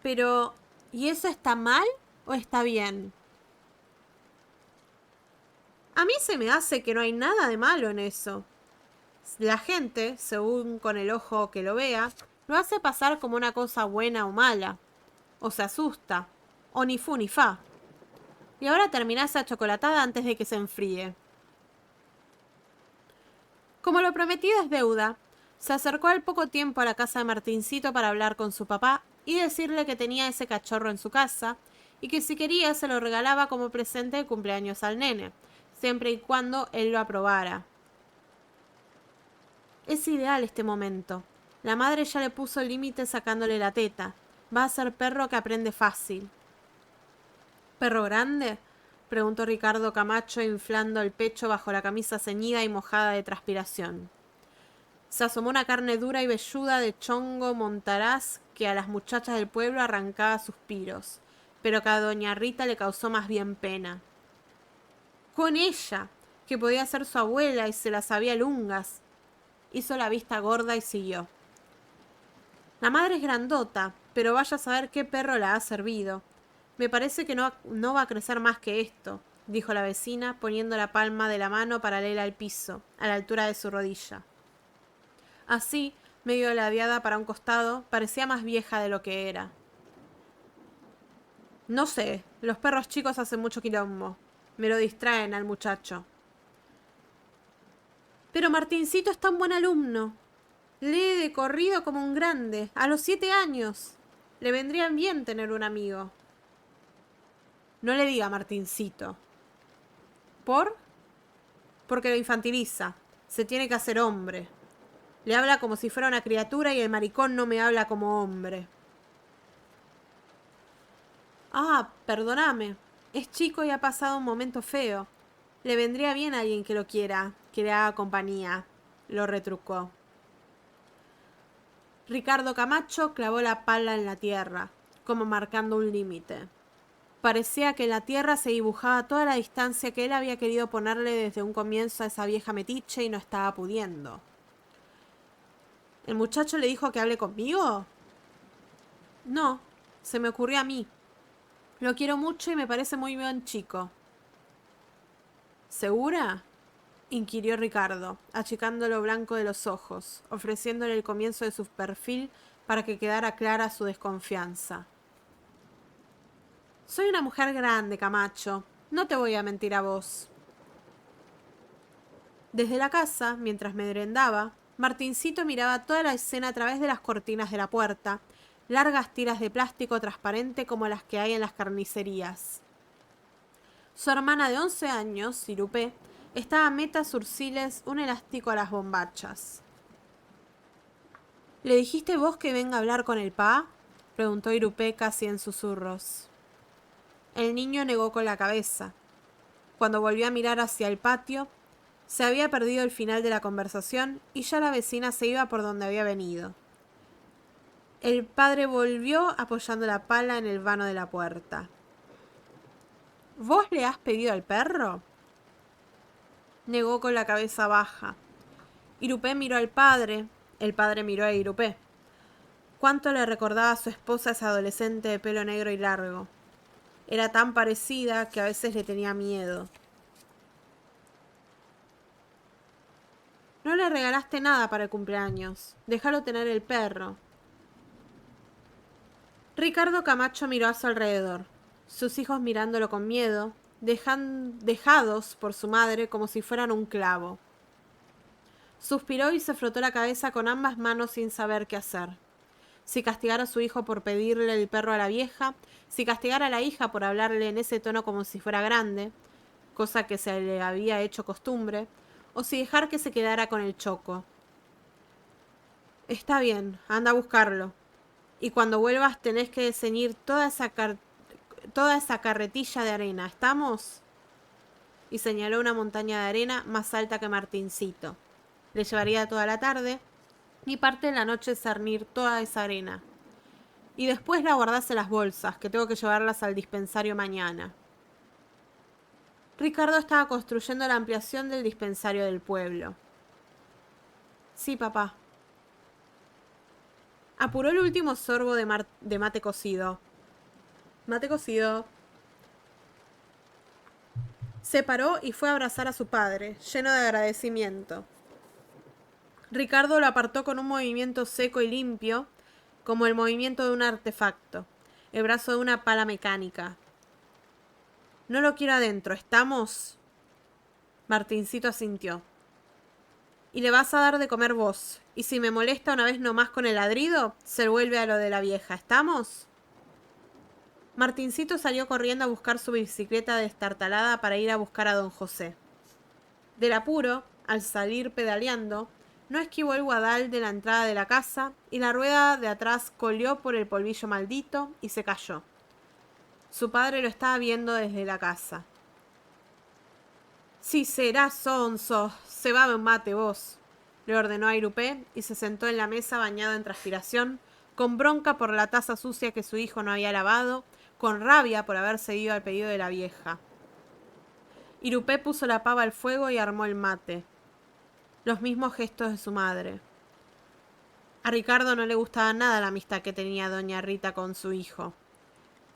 Pero, ¿y eso está mal o está bien? A mí se me hace que no hay nada de malo en eso. La gente, según con el ojo que lo vea, lo hace pasar como una cosa buena o mala. O se asusta. O ni fu ni fa. Y ahora termina esa chocolatada antes de que se enfríe. Como lo prometido es deuda, se acercó al poco tiempo a la casa de Martincito para hablar con su papá y decirle que tenía ese cachorro en su casa y que si quería se lo regalaba como presente de cumpleaños al nene, siempre y cuando él lo aprobara. Es ideal este momento. La madre ya le puso el límite sacándole la teta. Va a ser perro que aprende fácil. ¿Perro grande?, preguntó Ricardo Camacho inflando el pecho bajo la camisa ceñida y mojada de transpiración. Se asomó una carne dura y velluda de chongo montaraz que a las muchachas del pueblo arrancaba suspiros, pero que a doña Rita le causó más bien pena. Con ella, que podía ser su abuela y se la sabía lungas. Hizo la vista gorda y siguió. La madre es grandota, pero vaya a saber qué perro la ha servido. Me parece que no va a crecer más que esto, dijo la vecina, poniendo la palma de la mano paralela al piso, a la altura de su rodilla. Así, medio ladeada para un costado, parecía más vieja de lo que era. No sé, los perros chicos hacen mucho quilombo. Me lo distraen al muchacho. Pero Martincito es tan buen alumno. Lee de corrido como un grande, a los 7 años. Le vendría bien tener un amigo. No le diga Martincito. ¿Por? Porque lo infantiliza. Se tiene que hacer hombre. Le habla como si fuera una criatura y el maricón no me habla como hombre. Ah, perdóname. Es chico y ha pasado un momento feo. Le vendría bien a alguien que lo quiera, que le haga compañía. Lo retrucó. Ricardo Camacho clavó la pala en la tierra, como marcando un límite. Parecía que en la tierra se dibujaba toda la distancia que él había querido ponerle desde un comienzo a esa vieja metiche y no estaba pudiendo. ¿El muchacho le dijo que hable conmigo? No, se me ocurrió a mí. Lo quiero mucho y me parece muy buen chico. ¿Segura? Inquirió Ricardo, achicando lo blanco de los ojos, ofreciéndole el comienzo de su perfil para que quedara clara su desconfianza. Soy una mujer grande, Camacho. No te voy a mentir a vos. Desde la casa, mientras merendaba, Martincito miraba toda la escena a través de las cortinas de la puerta, largas tiras de plástico transparente como las que hay en las carnicerías. Su hermana de 11 años, Irupé, estaba a metas urciles un elástico a las bombachas. ¿Le dijiste vos que venga a hablar con el pa? Preguntó Irupé casi en susurros. El niño negó con la cabeza. Cuando volvió a mirar hacia el patio, se había perdido el final de la conversación y ya la vecina se iba por donde había venido. El padre volvió apoyando la pala en el vano de la puerta. ¿Vos le has pedido al perro? Negó con la cabeza baja. Irupé miró al padre, el padre miró a Irupé. Cuánto le recordaba a su esposa esa adolescente de pelo negro y largo. Era tan parecida que a veces le tenía miedo. No le regalaste nada para el cumpleaños. Déjalo tener el perro. Ricardo Camacho miró a su alrededor, sus hijos mirándolo con miedo, dejados por su madre como si fueran un clavo. Suspiró y se frotó la cabeza con ambas manos sin saber qué hacer. Si castigar a su hijo por pedirle el perro a la vieja, si castigar a la hija por hablarle en ese tono como si fuera grande, cosa que se le había hecho costumbre, o si dejar que se quedara con el choco. Está bien, anda a buscarlo. Y cuando vuelvas tenés que ceñir toda esa carretilla de arena, ¿estamos? Y señaló una montaña de arena más alta que Martincito. Le llevaría toda la tarde y parte de la noche cernir toda esa arena. Y después la guardás en las bolsas, que tengo que llevarlas al dispensario mañana. Ricardo estaba construyendo la ampliación del dispensario del pueblo. Sí, papá. Apuró el último sorbo de mate cocido. Mate cocido. Se paró y fue a abrazar a su padre, lleno de agradecimiento. Ricardo lo apartó con un movimiento seco y limpio, como el movimiento de un artefacto, el brazo de una pala mecánica. No lo quiero adentro, ¿estamos? Martincito asintió. Y le vas a dar de comer vos, y si me molesta una vez nomás con el ladrido, se vuelve a lo de la vieja, ¿estamos? Martincito salió corriendo a buscar su bicicleta destartalada para ir a buscar a don José. Del apuro, al salir pedaleando, no esquivó el guadal de la entrada de la casa y la rueda de atrás colió por el polvillo maldito y se cayó. Su padre lo estaba viendo desde la casa. «Si será sonso, se va un mate vos», le ordenó a Irupé y se sentó en la mesa bañado en transpiración, con bronca por la taza sucia que su hijo no había lavado, con rabia por haber cedido al pedido de la vieja. Irupé puso la pava al fuego y armó el mate. Los mismos gestos de su madre. A Ricardo no le gustaba nada la amistad que tenía doña Rita con su hijo.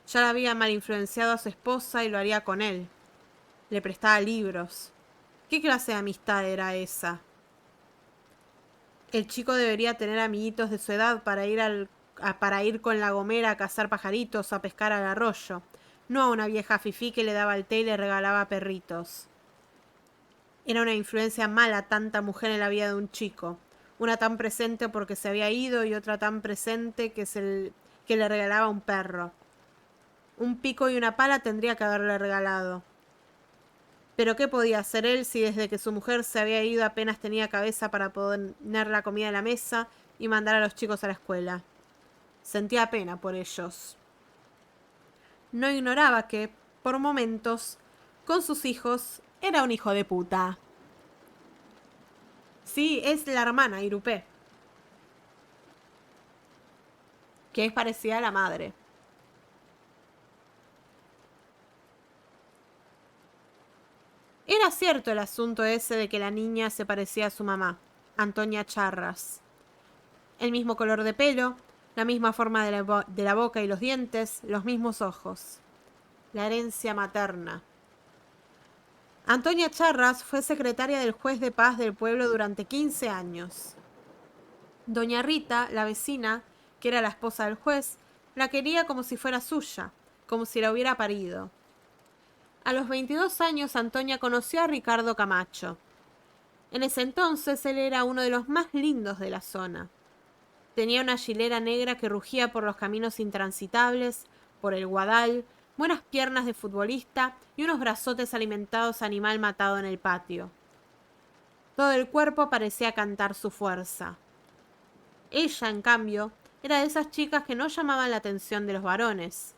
Ya le había mal influenciado a su esposa y lo haría con él. Le prestaba libros. ¿Qué clase de amistad era esa? El chico debería tener amiguitos de su edad para ir con la gomera a cazar pajaritos o a pescar al arroyo, no a una vieja fifí que le daba el té y le regalaba perritos. Era una influencia mala tanta mujer en la vida de un chico, una tan presente porque se había ido y otra tan presente que le regalaba un perro. Un pico y una pala tendría que haberle regalado. Pero ¿qué podía hacer él si desde que su mujer se había ido apenas tenía cabeza para poner la comida en la mesa y mandar a los chicos a la escuela? Sentía pena por ellos. No ignoraba que, por momentos, con sus hijos, era un hijo de puta. Sí, es la hermana Irupé, que es parecida a la madre. Era cierto el asunto ese de que la niña se parecía a su mamá, Antonia Charras. El mismo color de pelo, la misma forma de la boca y los dientes, los mismos ojos. La herencia materna. Antonia Charras fue secretaria del juez de paz del pueblo durante 15 años. Doña Rita, la vecina, que era la esposa del juez, la quería como si fuera suya, como si la hubiera parido. A los 22 años Antonia conoció a Ricardo Camacho. En ese entonces él era uno de los más lindos de la zona. Tenía una hilera negra que rugía por los caminos intransitables, por el guadal, buenas piernas de futbolista y unos brazotes alimentados a animal matado en el patio. Todo el cuerpo parecía cantar su fuerza. Ella, en cambio, era de esas chicas que no llamaban la atención de los varones.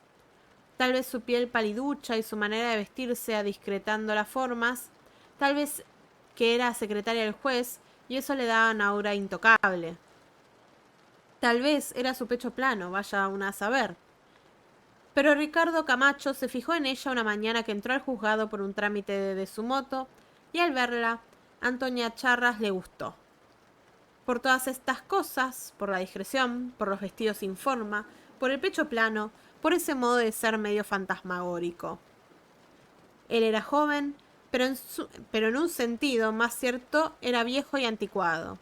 Tal vez su piel paliducha y su manera de vestirse discretando las formas, tal vez que era secretaria del juez y eso le daba una aura intocable. Tal vez era su pecho plano, vaya una a saber. Pero Ricardo Camacho se fijó en ella una mañana que entró al juzgado por un trámite de su moto y al verla, Antonia Charras le gustó. Por todas estas cosas, por la discreción, por los vestidos sin forma, por el pecho plano, por ese modo de ser medio fantasmagórico. Él era joven, pero en un sentido más cierto era viejo y anticuado.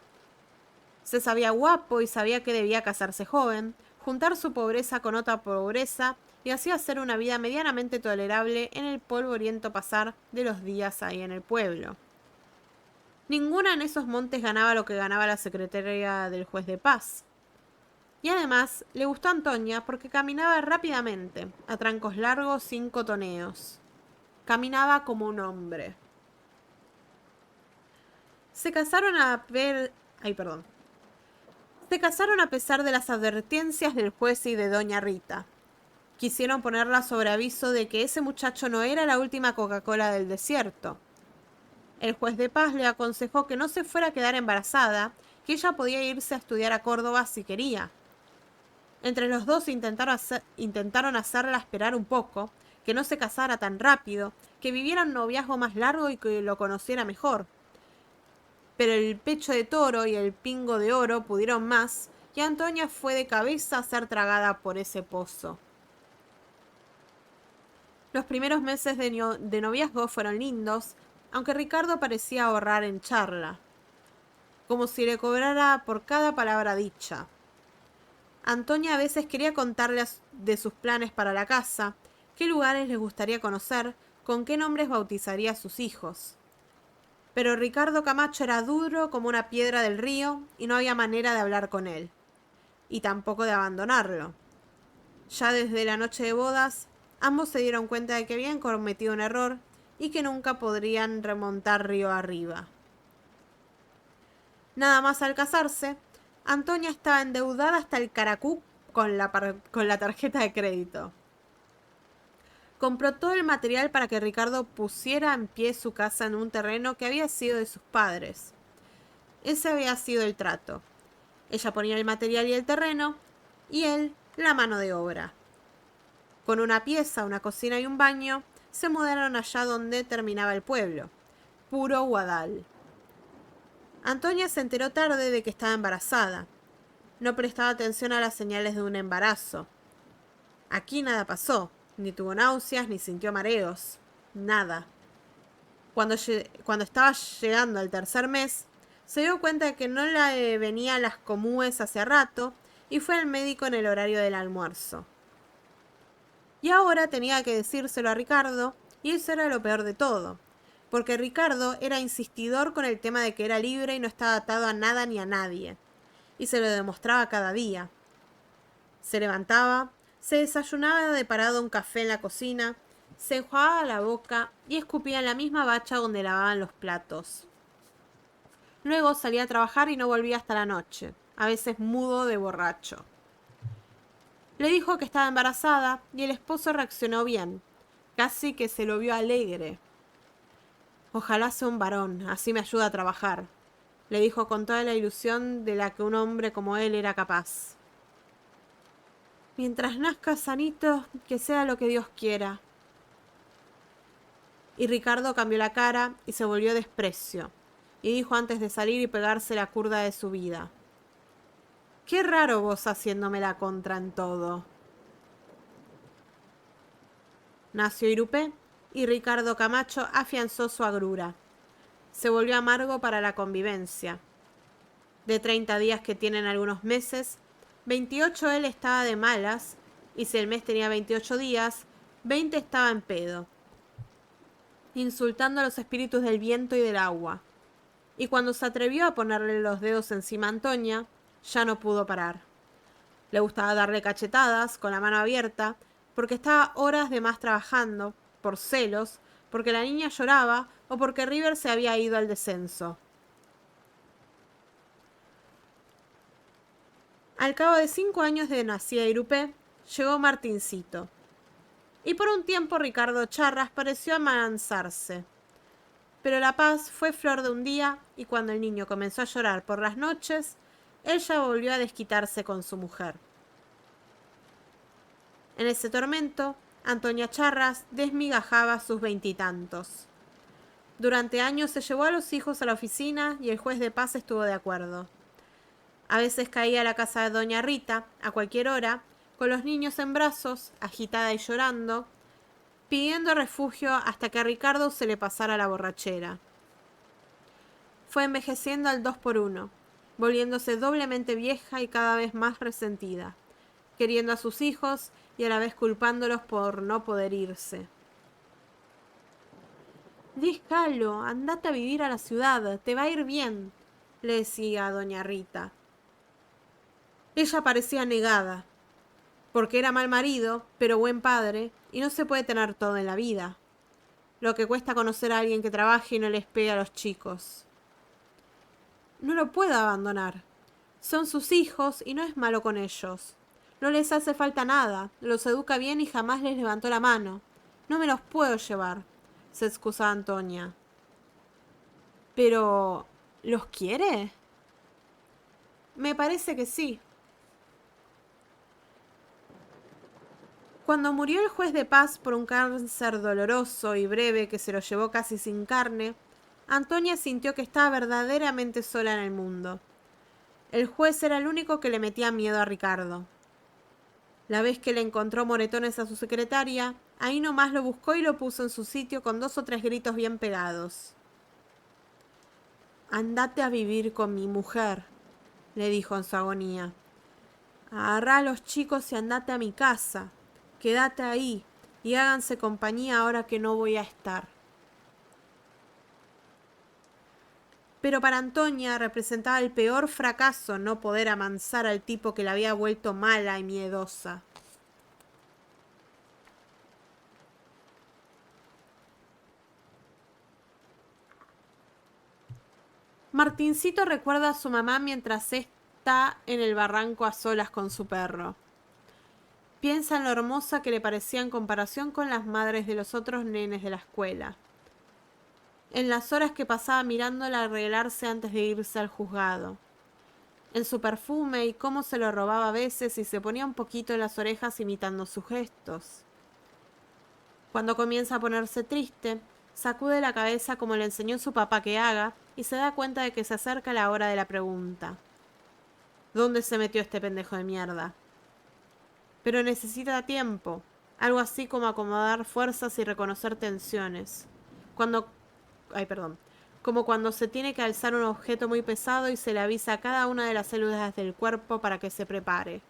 Se sabía guapo y sabía que debía casarse joven, juntar su pobreza con otra pobreza y así hacer una vida medianamente tolerable en el polvoriento pasar de los días ahí en el pueblo. Ninguna en esos montes ganaba lo que ganaba la secretaria del juez de paz. Y además le gustó a Antonia porque caminaba rápidamente, a trancos largos sin cotoneos. Caminaba como un hombre. Se casaron a pesar de las advertencias del juez y de doña Rita. Quisieron ponerla sobre aviso de que ese muchacho no era la última Coca-Cola del desierto. El juez de paz le aconsejó que no se fuera a quedar embarazada, que ella podía irse a estudiar a Córdoba si quería. Entre los dos intentaron hacerla esperar un poco, que no se casara tan rápido, que viviera un noviazgo más largo y que lo conociera mejor. Pero el pecho de toro y el pingo de oro pudieron más, y Antonia fue de cabeza a ser tragada por ese pozo. Los primeros meses de noviazgo fueron lindos, aunque Ricardo parecía ahorrar en charla, como si le cobrara por cada palabra dicha. Antonia a veces quería contarle de sus planes para la casa, qué lugares les gustaría conocer, con qué nombres bautizaría a sus hijos. Pero Ricardo Camacho era duro como una piedra del río y no había manera de hablar con él, y tampoco de abandonarlo. Ya desde la noche de bodas, ambos se dieron cuenta de que habían cometido un error y que nunca podrían remontar río arriba. Nada más al casarse, Antonia estaba endeudada hasta el caracú con la tarjeta de crédito. Compró todo el material para que Ricardo pusiera en pie su casa en un terreno que había sido de sus padres. Ese había sido el trato. Ella ponía el material y el terreno, y él la mano de obra. Con una pieza, una cocina y un baño, se mudaron allá donde terminaba el pueblo, puro guadal. Antonia se enteró tarde de que estaba embarazada. no prestaba atención a las señales de un embarazo. Aquí nada pasó, ni tuvo náuseas, ni sintió mareos, nada. Cuando estaba llegando al tercer mes, se dio cuenta de que no le venían las comúes hace rato y fue al médico en el horario del almuerzo. Y ahora tenía que decírselo a Ricardo, y eso era lo peor de todo, porque Ricardo era insistidor con el tema de que era libre y no estaba atado a nada ni a nadie, y se lo demostraba cada día. Se levantaba, se desayunaba de parado un café en la cocina, se enjuagaba la boca y escupía en la misma bacha donde lavaban los platos. Luego salía a trabajar y no volvía hasta la noche, a veces mudo de borracho. Le dijo que estaba embarazada y el esposo reaccionó bien, casi que se lo vio alegre. Ojalá sea un varón, así me ayuda a trabajar, le dijo con toda la ilusión de la que un hombre como él era capaz. Mientras nazca sanito, que sea lo que Dios quiera. Y Ricardo cambió la cara y se volvió desprecio, y dijo antes de salir y pegarse la curda de su vida: «Qué raro vos haciéndome la contra en todo». Nació Irupé y Ricardo Camacho afianzó su agrura. Se volvió amargo para la convivencia. De 30 días que tienen algunos meses, 28 él estaba de malas, y si el mes tenía 28 días, 20 estaba en pedo, insultando a los espíritus del viento y del agua. Y cuando se atrevió a ponerle los dedos encima a Antonia, ya no pudo parar. Le gustaba darle cachetadas con la mano abierta, porque estaba horas de más trabajando, por celos, porque la niña lloraba o porque River se había ido al descenso. Al cabo de 5 años de nacida Irupé, llegó Martincito. Y por un tiempo Ricardo Charras pareció amansarse. Pero la paz fue flor de un día, y cuando el niño comenzó a llorar por las noches, ella volvió a desquitarse con su mujer. En ese tormento, Antonia Charras desmigajaba sus 20 y tantos. Durante años se llevó a los hijos a la oficina y el juez de paz estuvo de acuerdo. A veces caía a la casa de doña Rita, a cualquier hora, con los niños en brazos, agitada y llorando, pidiendo refugio hasta que a Ricardo se le pasara la borrachera. Fue envejeciendo al 2 por 1, volviéndose doblemente vieja y cada vez más resentida, queriendo a sus hijos y a la vez culpándolos por no poder irse. «Déjalo, andate a vivir a la ciudad, te va a ir bien», le decía a doña Rita. Ella parecía negada, porque era mal marido, pero buen padre, y no se puede tener todo en la vida. Lo que cuesta conocer a alguien que trabaje y no les pegue a los chicos. No lo puedo abandonar. Son sus hijos y no es malo con ellos. No les hace falta nada, los educa bien y jamás les levantó la mano. No me los puedo llevar, se excusaba Antonia. Pero, ¿los quiere? Me parece que sí. Cuando murió el juez de paz por un cáncer doloroso y breve que se lo llevó casi sin carne, Antonia sintió que estaba verdaderamente sola en el mundo. El juez era el único que le metía miedo a Ricardo. La vez que le encontró moretones a su secretaria, ahí nomás lo buscó y lo puso en su sitio con 2 o 3 gritos bien pegados. «Andate a vivir con mi mujer», le dijo en su agonía. «Agarrá a los chicos y andate a mi casa. Quédate ahí y háganse compañía ahora que no voy a estar». Pero para Antonia representaba el peor fracaso no poder amansar al tipo que la había vuelto mala y miedosa. Martincito recuerda a su mamá mientras está en el barranco a solas con su perro. Piensa en lo hermosa que le parecía en comparación con las madres de los otros nenes de la escuela. En las horas que pasaba mirándola arreglarse antes de irse al juzgado. En su perfume y cómo se lo robaba a veces y se ponía un poquito en las orejas imitando sus gestos. Cuando comienza a ponerse triste, sacude la cabeza como le enseñó su papá que haga y se da cuenta de que se acerca la hora de la pregunta. ¿Dónde se metió este pendejo de mierda? Pero necesita tiempo. Algo así como acomodar fuerzas y reconocer tensiones. Cuando... Ay, perdón. Como cuando se tiene que alzar un objeto muy pesado y se le avisa a cada una de las células del cuerpo para que se prepare.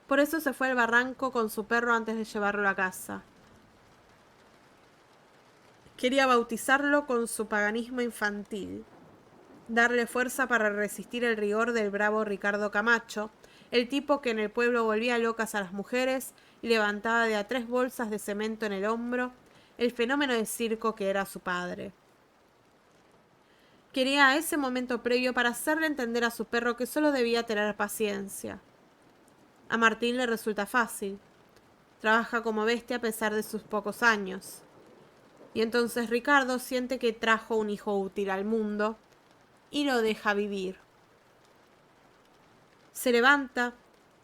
Por eso se fue al barranco con su perro antes de llevarlo a casa. Quería bautizarlo con su paganismo infantil, darle fuerza para resistir el rigor del bravo Ricardo Camacho, el tipo que en el pueblo volvía locas a las mujeres y levantaba de a 3 bolsas de cemento en el hombro, el fenómeno de circo que era su padre. Quería ese momento previo para hacerle entender a su perro que solo debía tener paciencia. A Martín le resulta fácil. Trabaja como bestia a pesar de sus pocos años. Y entonces Ricardo siente que trajo un hijo útil al mundo y lo deja vivir. Se levanta,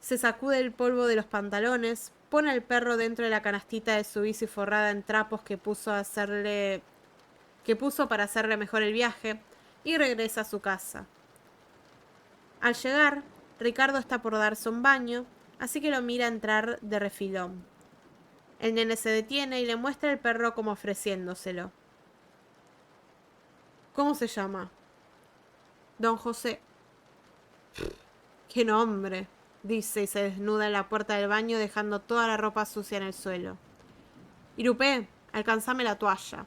se sacude el polvo de los pantalones, pone al perro dentro de la canastita de su bici forrada en trapos que puso para hacerle mejor el viaje y regresa a su casa. Al llegar, Ricardo está por darse un baño, así que lo mira entrar de refilón. El nene se detiene y le muestra el perro como ofreciéndoselo. ¿Cómo se llama? Don José. ¡Qué nombre!, dice y se desnuda en la puerta del baño dejando toda la ropa sucia en el suelo. Irupé, alcanzame la toalla.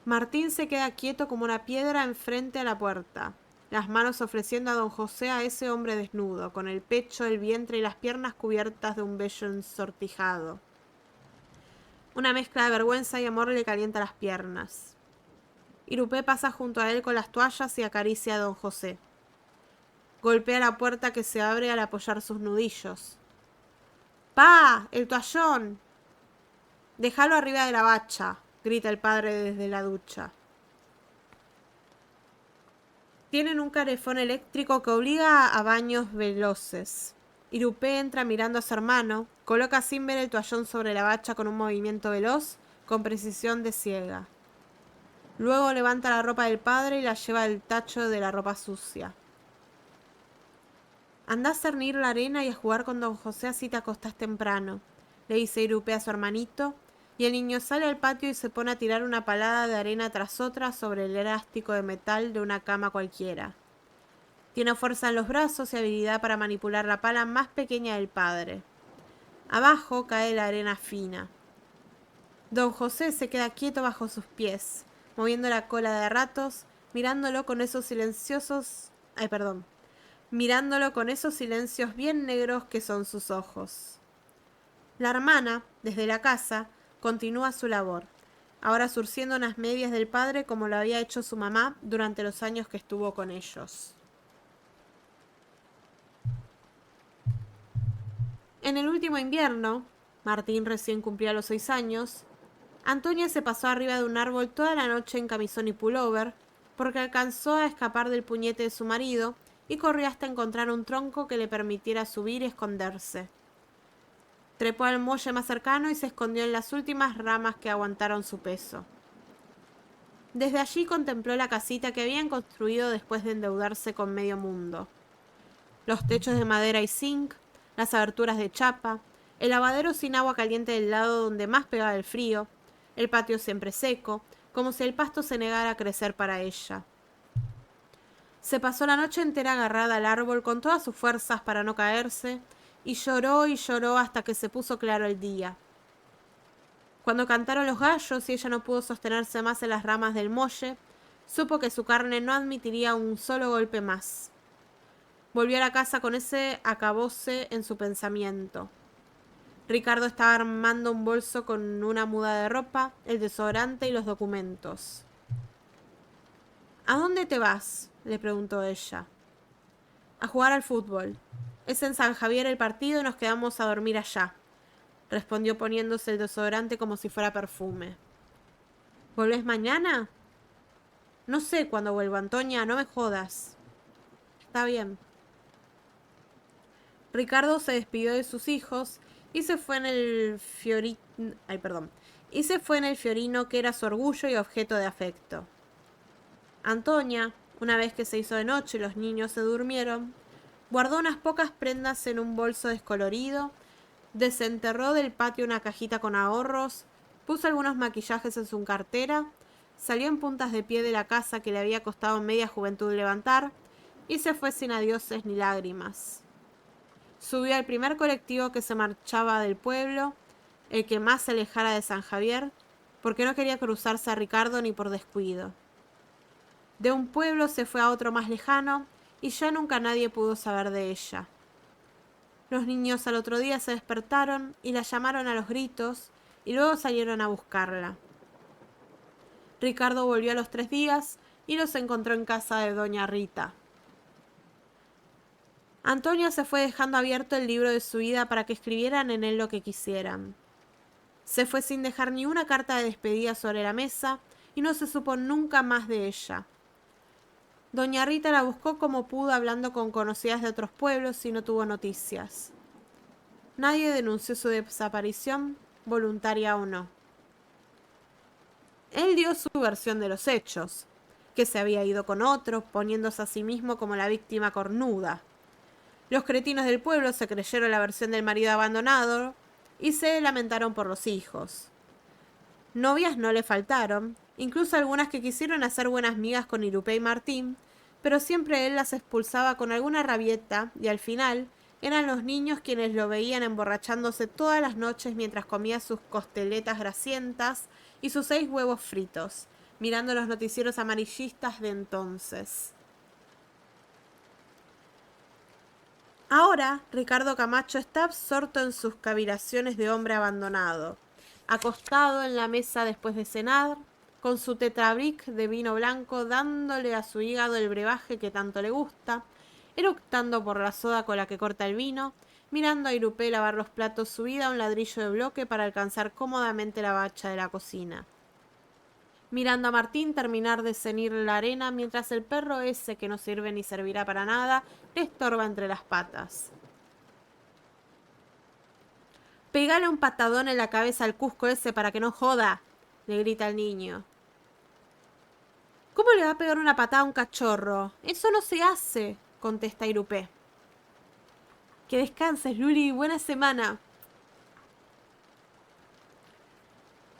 Martín se queda quieto como una piedra enfrente a la puerta, las manos ofreciendo a don José a ese hombre desnudo, con el pecho, el vientre y las piernas cubiertas de un vello ensortijado. Una mezcla de vergüenza y amor le calienta las piernas. Irupé pasa junto a él con las toallas y acaricia a don José. Golpea la puerta que se abre al apoyar sus nudillos. ¡Pa! ¡El toallón! Déjalo arriba de la bacha, grita el padre desde la ducha. Tienen un carefón eléctrico que obliga a baños veloces. Irupé entra mirando a su hermano, coloca sin ver el toallón sobre la bacha con un movimiento veloz, con precisión de ciega. Luego levanta la ropa del padre y la lleva al tacho de la ropa sucia. Andá a cernir la arena y a jugar con don José así te acostás temprano, le dice Irupé a su hermanito, y el niño sale al patio y se pone a tirar una palada de arena tras otra sobre el elástico de metal de una cama cualquiera. Tiene fuerza en los brazos y habilidad para manipular la pala más pequeña del padre. Abajo cae la arena fina. Don José se queda quieto bajo sus pies, moviendo la cola de ratos, mirándolo con esos silencios bien negros que son sus ojos. La hermana, desde la casa, continúa su labor, ahora surciendo unas medias del padre como lo había hecho su mamá durante los años que estuvo con ellos. En el último invierno, Martín recién cumplía los 6 años, Antonia se pasó arriba de un árbol toda la noche en camisón y pullover, porque alcanzó a escapar del puñete de su marido y corrió hasta encontrar un tronco que le permitiera subir y esconderse. Trepó al muelle más cercano y se escondió en las últimas ramas que aguantaron su peso. Desde allí contempló la casita que habían construido después de endeudarse con medio mundo. Los techos de madera y zinc, las aberturas de chapa, el lavadero sin agua caliente del lado donde más pegaba el frío, el patio siempre seco, como si el pasto se negara a crecer para ella. Se pasó la noche entera agarrada al árbol con todas sus fuerzas para no caerse, y lloró hasta que se puso claro el día. Cuando cantaron los gallos y ella no pudo sostenerse más en las ramas del muelle, supo que su carne no admitiría un solo golpe más. Volvió a la casa con ese acabose en su pensamiento. Ricardo estaba armando un bolso con una muda de ropa, el desodorante y los documentos. ¿A dónde te vas?, le preguntó ella. A jugar al fútbol. Es en San Javier el partido y nos quedamos a dormir allá, respondió poniéndose el desodorante como si fuera perfume. ¿Volvés mañana? No sé cuándo vuelvo, Antonia, no me jodas. Está bien. Ricardo se despidió de sus hijos y se fue en el fiorino que era su orgullo y objeto de afecto. Antonia, una vez que se hizo de noche y los niños se durmieron, guardó unas pocas prendas en un bolso descolorido, desenterró del patio una cajita con ahorros, puso algunos maquillajes en su cartera, salió en puntas de pie de la casa que le había costado media juventud levantar y se fue sin adioses ni lágrimas. Subió al primer colectivo que se marchaba del pueblo, el que más se alejara de San Javier, porque no quería cruzarse a Ricardo ni por descuido. De un pueblo se fue a otro más lejano y ya nunca nadie pudo saber de ella. Los niños al otro día se despertaron y la llamaron a los gritos y luego salieron a buscarla. Ricardo volvió a los 3 días y los encontró en casa de doña Rita. Antonia se fue dejando abierto el libro de su vida para que escribieran en él lo que quisieran. Se fue sin dejar ni una carta de despedida sobre la mesa y no se supo nunca más de ella. Doña Rita la buscó como pudo hablando con conocidas de otros pueblos y no tuvo noticias. Nadie denunció su desaparición, voluntaria o no. Él dio su versión de los hechos, que se había ido con otro, poniéndose a sí mismo como la víctima cornuda. Los cretinos del pueblo se creyeron la versión del marido abandonado y se lamentaron por los hijos. Novias no le faltaron, incluso algunas que quisieron hacer buenas migas con Irupé y Martín, pero siempre él las expulsaba con alguna rabieta y al final eran los niños quienes lo veían emborrachándose todas las noches mientras comía sus costeletas grasientas y sus 6 huevos fritos, mirando los noticieros amarillistas de entonces. Ahora, Ricardo Camacho está absorto en sus cavilaciones de hombre abandonado, acostado en la mesa después de cenar, con su tetrabric de vino blanco dándole a su hígado el brebaje que tanto le gusta, eructando por la soda con la que corta el vino, mirando a Irupé lavar los platos subida a un ladrillo de bloque para alcanzar cómodamente la bacha de la cocina. Mirando a Martín terminar de cenir la arena mientras el perro ese que no sirve ni servirá para nada le estorba entre las patas. «Pegale un patadón en la cabeza al cusco ese para que no joda», le grita el niño. «¿Cómo le va a pegar una patada a un cachorro? Eso no se hace», contesta Irupé. «Que descanses, Luli, buena semana».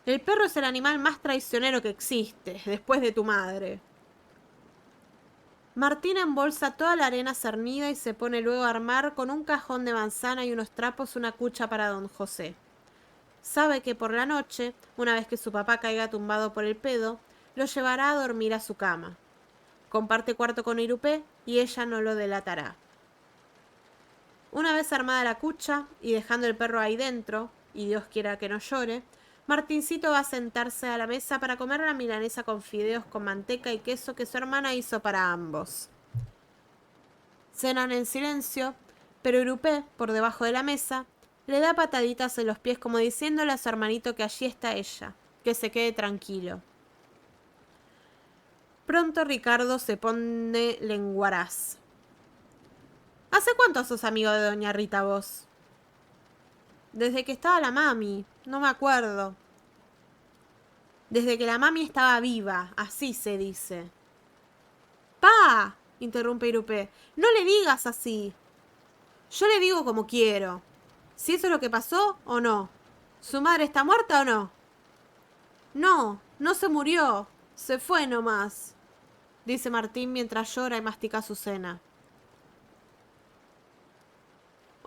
«El perro es el animal más traicionero que existe, después de tu madre». Martín embolsa toda la arena cernida y se pone luego a armar con un cajón de manzana y unos trapos una cucha para don José. Sabe que por la noche, una vez que su papá caiga tumbado por el pedo, lo llevará a dormir a su cama. Comparte cuarto con Irupé y ella no lo delatará. Una vez armada la cucha y dejando el perro ahí dentro, y Dios quiera que no llore, Martincito va a sentarse a la mesa para comer la milanesa con fideos con manteca y queso que su hermana hizo para ambos. Cenan en silencio, pero Irupé, por debajo de la mesa, le da pataditas en los pies como diciéndole a su hermanito que allí está ella, que se quede tranquilo. Pronto Ricardo se pone lenguaraz. ¿Hace cuánto sos amigo de doña Rita vos? Desde que estaba la mami, no me acuerdo. Desde que la mami estaba viva, así se dice. ¡Pa! Interrumpe Irupé. No le digas así. Yo le digo como quiero. Si eso es lo que pasó o no. ¿Su madre está muerta o no? No, no se murió. Se fue nomás, dice Martín mientras llora y mastica su cena.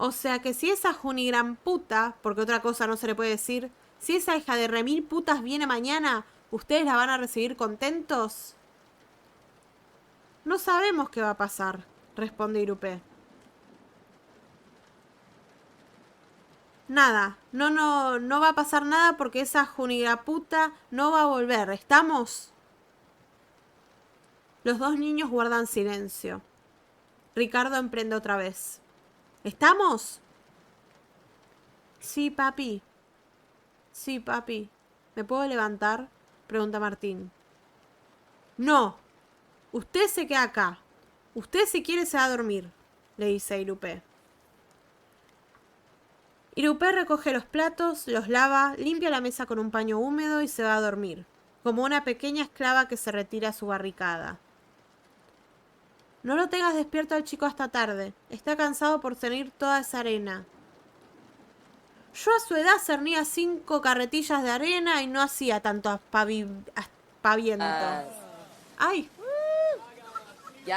O sea que si esa junigran puta, porque otra cosa no se le puede decir, si esa hija de remil putas viene mañana, ¿ustedes la van a recibir contentos? No sabemos qué va a pasar, responde Irupé. Nada, no va a pasar nada porque esa junigraputa no va a volver, ¿estamos? Los 2 niños guardan silencio. Ricardo emprende otra vez. ¿Estamos? Sí, papi. Sí, papi. ¿Me puedo levantar? Pregunta Martín. No. Usted se queda acá. Usted si quiere se va a dormir, le dice Irupé. Irupé recoge los platos, los lava, limpia la mesa con un paño húmedo y se va a dormir, como una pequeña esclava que se retira a su barricada. No lo tengas despierto al chico hasta tarde. Está cansado por cernir toda esa arena. Yo a su edad cernía 5 carretillas de arena y no hacía tanto aspaviento. ¡Ay! Yes!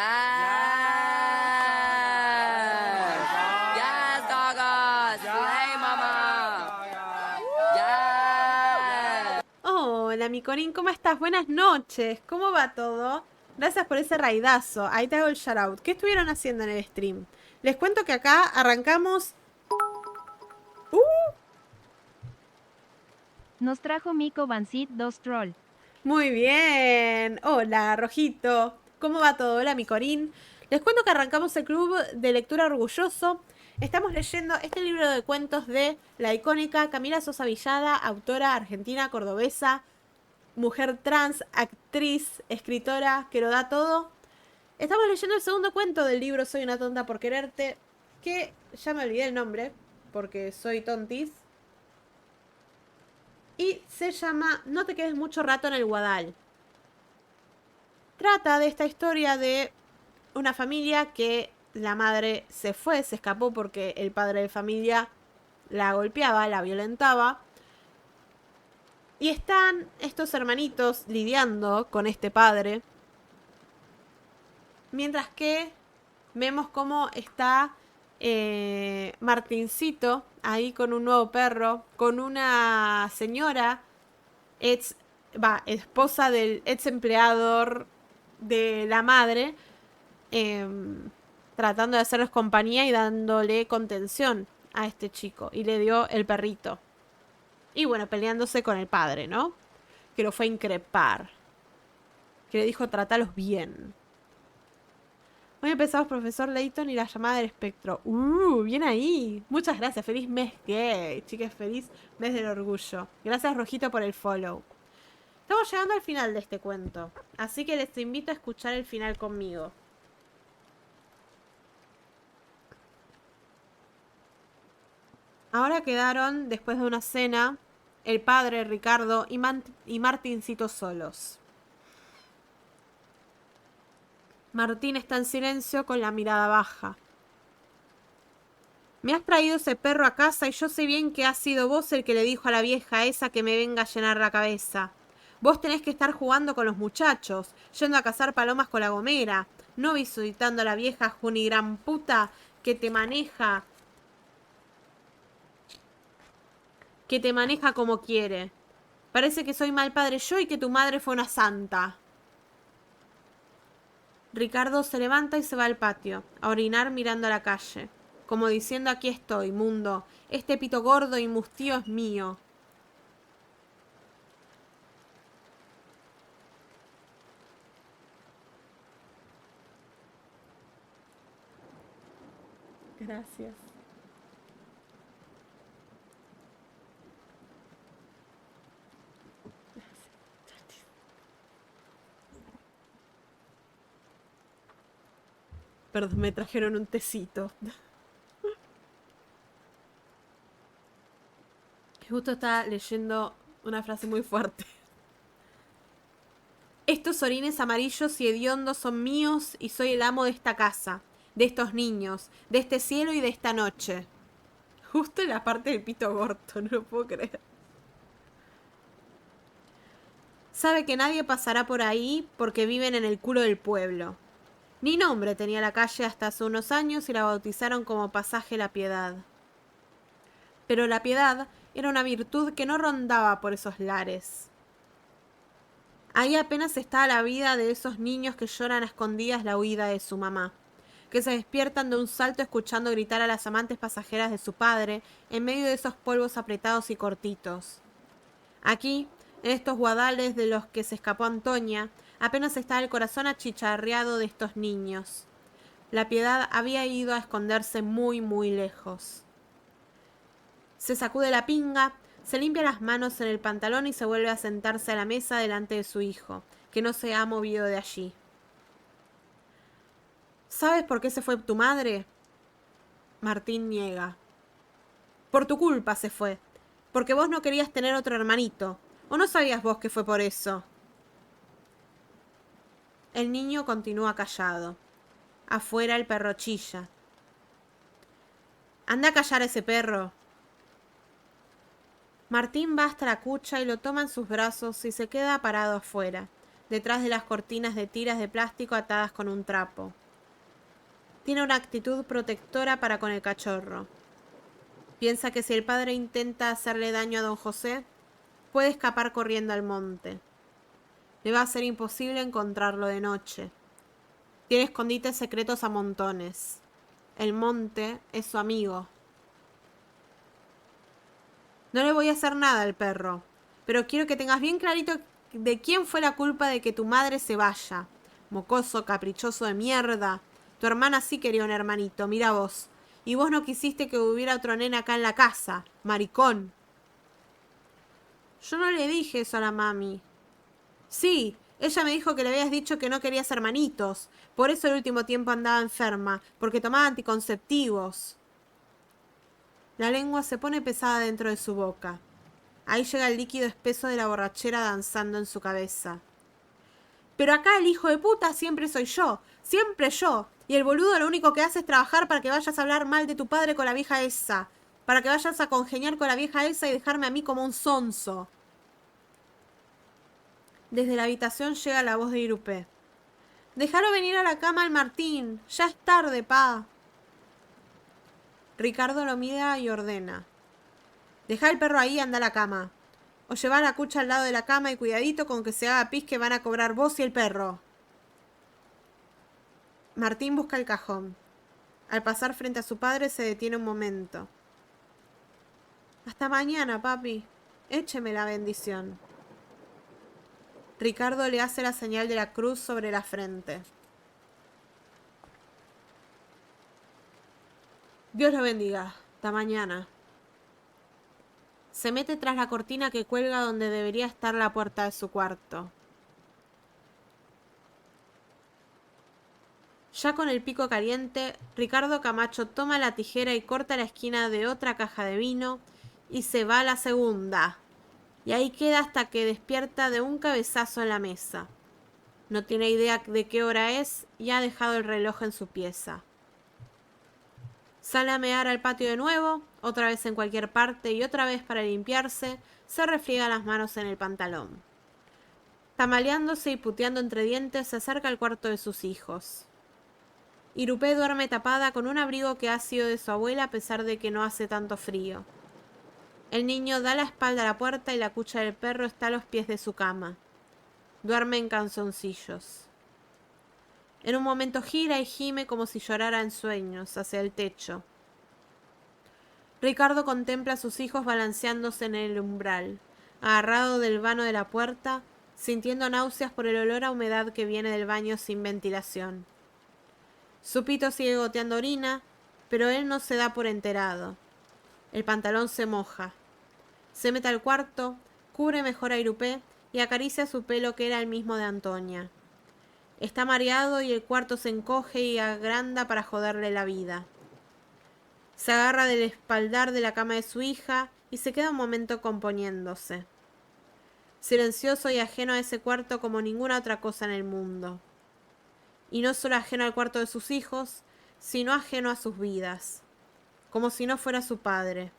Yes, doggos! Hey, mama! Yes! Hola, mi Corín, ¿cómo estás? Buenas noches. ¿Cómo va todo? Gracias por ese raidazo. Ahí te hago el shoutout. ¿Qué estuvieron haciendo en el stream? Les cuento que acá arrancamos... Nos trajo Miko Bansit 2 Troll. Muy bien. Hola, Rojito. ¿Cómo va todo? Hola, mi Corín. Les cuento que arrancamos el club de lectura orgulloso. Estamos leyendo este libro de cuentos de la icónica Camila Sosa Villada, autora argentina, cordobesa, mujer trans, actriz, escritora, que lo da todo. Estamos leyendo el segundo cuento del libro Soy una tonta por quererte, que ya me olvidé el nombre, porque soy tontis. Y se llama No te quedes mucho rato en el Guadal. Trata de esta historia de una familia que la madre se fue, se escapó porque el padre de familia la golpeaba, la violentaba. Y están estos hermanitos lidiando con este padre. Mientras que vemos cómo está Martincito ahí con un nuevo perro, con una señora, esposa del ex empleador de la madre, tratando de hacerles compañía y dándole contención a este chico. Y le dio el perrito. Y bueno, peleándose con el padre, ¿no? Que lo fue a increpar. Que le dijo, tratalos bien. Hoy empezamos, profesor Layton, y la llamada del espectro. Bien ahí. Muchas gracias. Feliz mes gay, chicas. Feliz mes del orgullo. Gracias, Rojito, por el follow. Estamos llegando al final de este cuento. Así que les invito a escuchar el final conmigo. Ahora quedaron, después de una cena, el padre, Ricardo y Martincito solos. Martín está en silencio con la mirada baja. Me has traído ese perro a casa y yo sé bien que has sido vos el que le dijo a la vieja esa que me venga a llenar la cabeza. Vos tenés que estar jugando con los muchachos, yendo a cazar palomas con la gomera, no visitando a la vieja Juni gran puta que te maneja como quiere. Parece que soy mal padre yo y que tu madre fue una santa. Ricardo se levanta y se va al patio, a orinar mirando a la calle, como diciendo aquí estoy, mundo, este pito gordo y mustío es mío. Gracias. Perdón, me trajeron un tecito. Justo estaba leyendo una frase muy fuerte. Estos orines amarillos y hediondos son míos y soy el amo de esta casa, de estos niños, de este cielo y de esta noche. Justo en la parte del pito gordo, no lo puedo creer. Sabe que nadie pasará por ahí porque viven en el culo del pueblo. Ni nombre tenía la calle hasta hace unos años y la bautizaron como Pasaje La Piedad. Pero la piedad era una virtud que no rondaba por esos lares. Ahí apenas estaba la vida de esos niños que lloran a escondidas la huida de su mamá, que se despiertan de un salto escuchando gritar a las amantes pasajeras de su padre en medio de esos polvos apretados y cortitos. Aquí, en estos guadales de los que se escapó Antonia, apenas estaba el corazón achicharreado de estos niños. La piedad había ido a esconderse muy, muy lejos. Se sacude la pinga, se limpia las manos en el pantalón y se vuelve a sentarse a la mesa delante de su hijo, que no se ha movido de allí. ¿Sabes por qué se fue tu madre? Martín niega. Por tu culpa se fue, porque vos no querías tener otro hermanito, ¿o no sabías vos que fue por eso? El niño continúa callado. Afuera el perro chilla. Anda a callar a ese perro. Martín va hasta la cucha y lo toma en sus brazos y se queda parado afuera, detrás de las cortinas de tiras de plástico atadas con un trapo. Tiene una actitud protectora para con el cachorro. Piensa que si el padre intenta hacerle daño a don José, puede escapar corriendo al monte. Le va a ser imposible encontrarlo de noche. Tiene escondites secretos a montones. El monte es su amigo. No le voy a hacer nada al perro, pero quiero que tengas bien clarito de quién fue la culpa de que tu madre se vaya. Mocoso, caprichoso de mierda. Tu hermana sí quería un hermanito, mira vos. Y vos no quisiste que hubiera otro nene acá en la casa, maricón. Yo no le dije eso a la mami. Sí, ella me dijo que le habías dicho que no querías hermanitos. Por eso el último tiempo andaba enferma, porque tomaba anticonceptivos. La lengua se pone pesada dentro de su boca. Ahí llega el líquido espeso de la borrachera danzando en su cabeza. Pero acá el hijo de puta siempre soy yo, siempre yo. Y el boludo lo único que hace es trabajar para que vayas a hablar mal de tu padre con la vieja esa. Para que vayas a congeniar con la vieja esa y dejarme a mí como un sonso. Desde la habitación llega la voz de Irupé. Déjalo venir a la cama al Martín. Ya es tarde, pa. Ricardo lo mira y ordena. Deja el perro ahí y anda a la cama. O lleva la cucha al lado de la cama y cuidadito con que se haga pis que van a cobrar vos y el perro. Martín busca el cajón. Al pasar frente a su padre se detiene un momento. Hasta mañana, papi. Écheme la bendición. Ricardo le hace la señal de la cruz sobre la frente. Dios lo bendiga. Hasta mañana. Se mete tras la cortina que cuelga donde debería estar la puerta de su cuarto. Ya con el pico caliente, Ricardo Camacho toma la tijera y corta la esquina de otra caja de vino y se va a la segunda. Y ahí queda hasta que despierta de un cabezazo en la mesa. No tiene idea de qué hora es y ha dejado el reloj en su pieza. Sale a mear al patio de nuevo, otra vez en cualquier parte y otra vez para limpiarse, se refriega las manos en el pantalón. Tamaleándose y puteando entre dientes, se acerca al cuarto de sus hijos. Irupé duerme tapada con un abrigo que ha sido de su abuela a pesar de que no hace tanto frío. El niño da la espalda a la puerta y la cucha del perro está a los pies de su cama. Duerme en calzoncillos. En un momento gira y gime como si llorara en sueños hacia el techo. Ricardo contempla a sus hijos balanceándose en el umbral, agarrado del vano de la puerta, sintiendo náuseas por el olor a humedad que viene del baño sin ventilación. Su pito sigue goteando orina, pero él no se da por enterado. El pantalón se moja. Se mete al cuarto, cubre mejor a Irupé y acaricia su pelo que era el mismo de Antonia. Está mareado y el cuarto se encoge y agranda para joderle la vida. Se agarra del espaldar de la cama de su hija y se queda un momento componiéndose. Silencioso y ajeno a ese cuarto como ninguna otra cosa en el mundo. Y no solo ajeno al cuarto de sus hijos, sino ajeno a sus vidas. Como si no fuera su padre.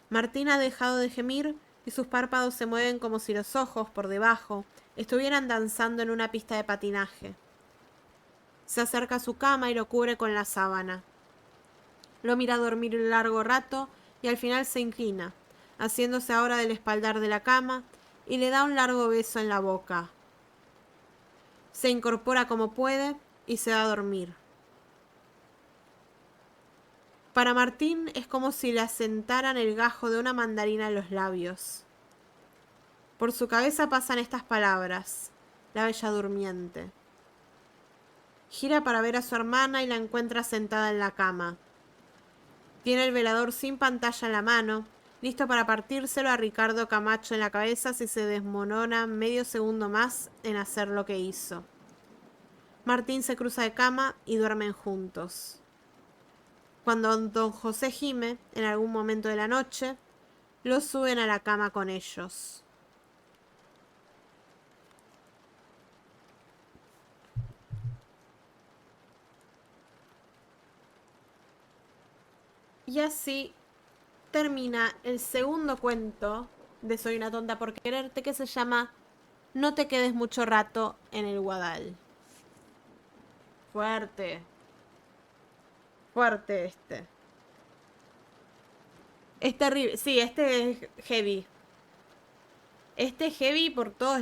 Martín ha dejado de gemir y sus párpados se mueven como si los ojos, por debajo, estuvieran danzando en una pista de patinaje. Se acerca a su cama y lo cubre con la sábana. Lo mira dormir un largo rato y al final se inclina, haciéndose ahora del espaldar de la cama, y le da un largo beso en la boca. Se incorpora como puede y se va a dormir. Para Martín es como si le asentaran el gajo de una mandarina en los labios. Por su cabeza pasan estas palabras: la bella durmiente. Gira para ver a su hermana y la encuentra sentada en la cama. Tiene el velador sin pantalla en la mano, listo para partírselo a Ricardo Camacho en la cabeza si se desmorona medio segundo más en hacer lo que hizo. Martín se cruza de cama y duermen juntos. Cuando don José gime, en algún momento de la noche, lo suben a la cama con ellos. Y así termina el segundo cuento de Soy una tonta por quererte, que se llama No te quedes mucho rato en el Guadal. Fuerte. Fuerte este. Es terrible. Sí, este es heavy. Este es heavy por todos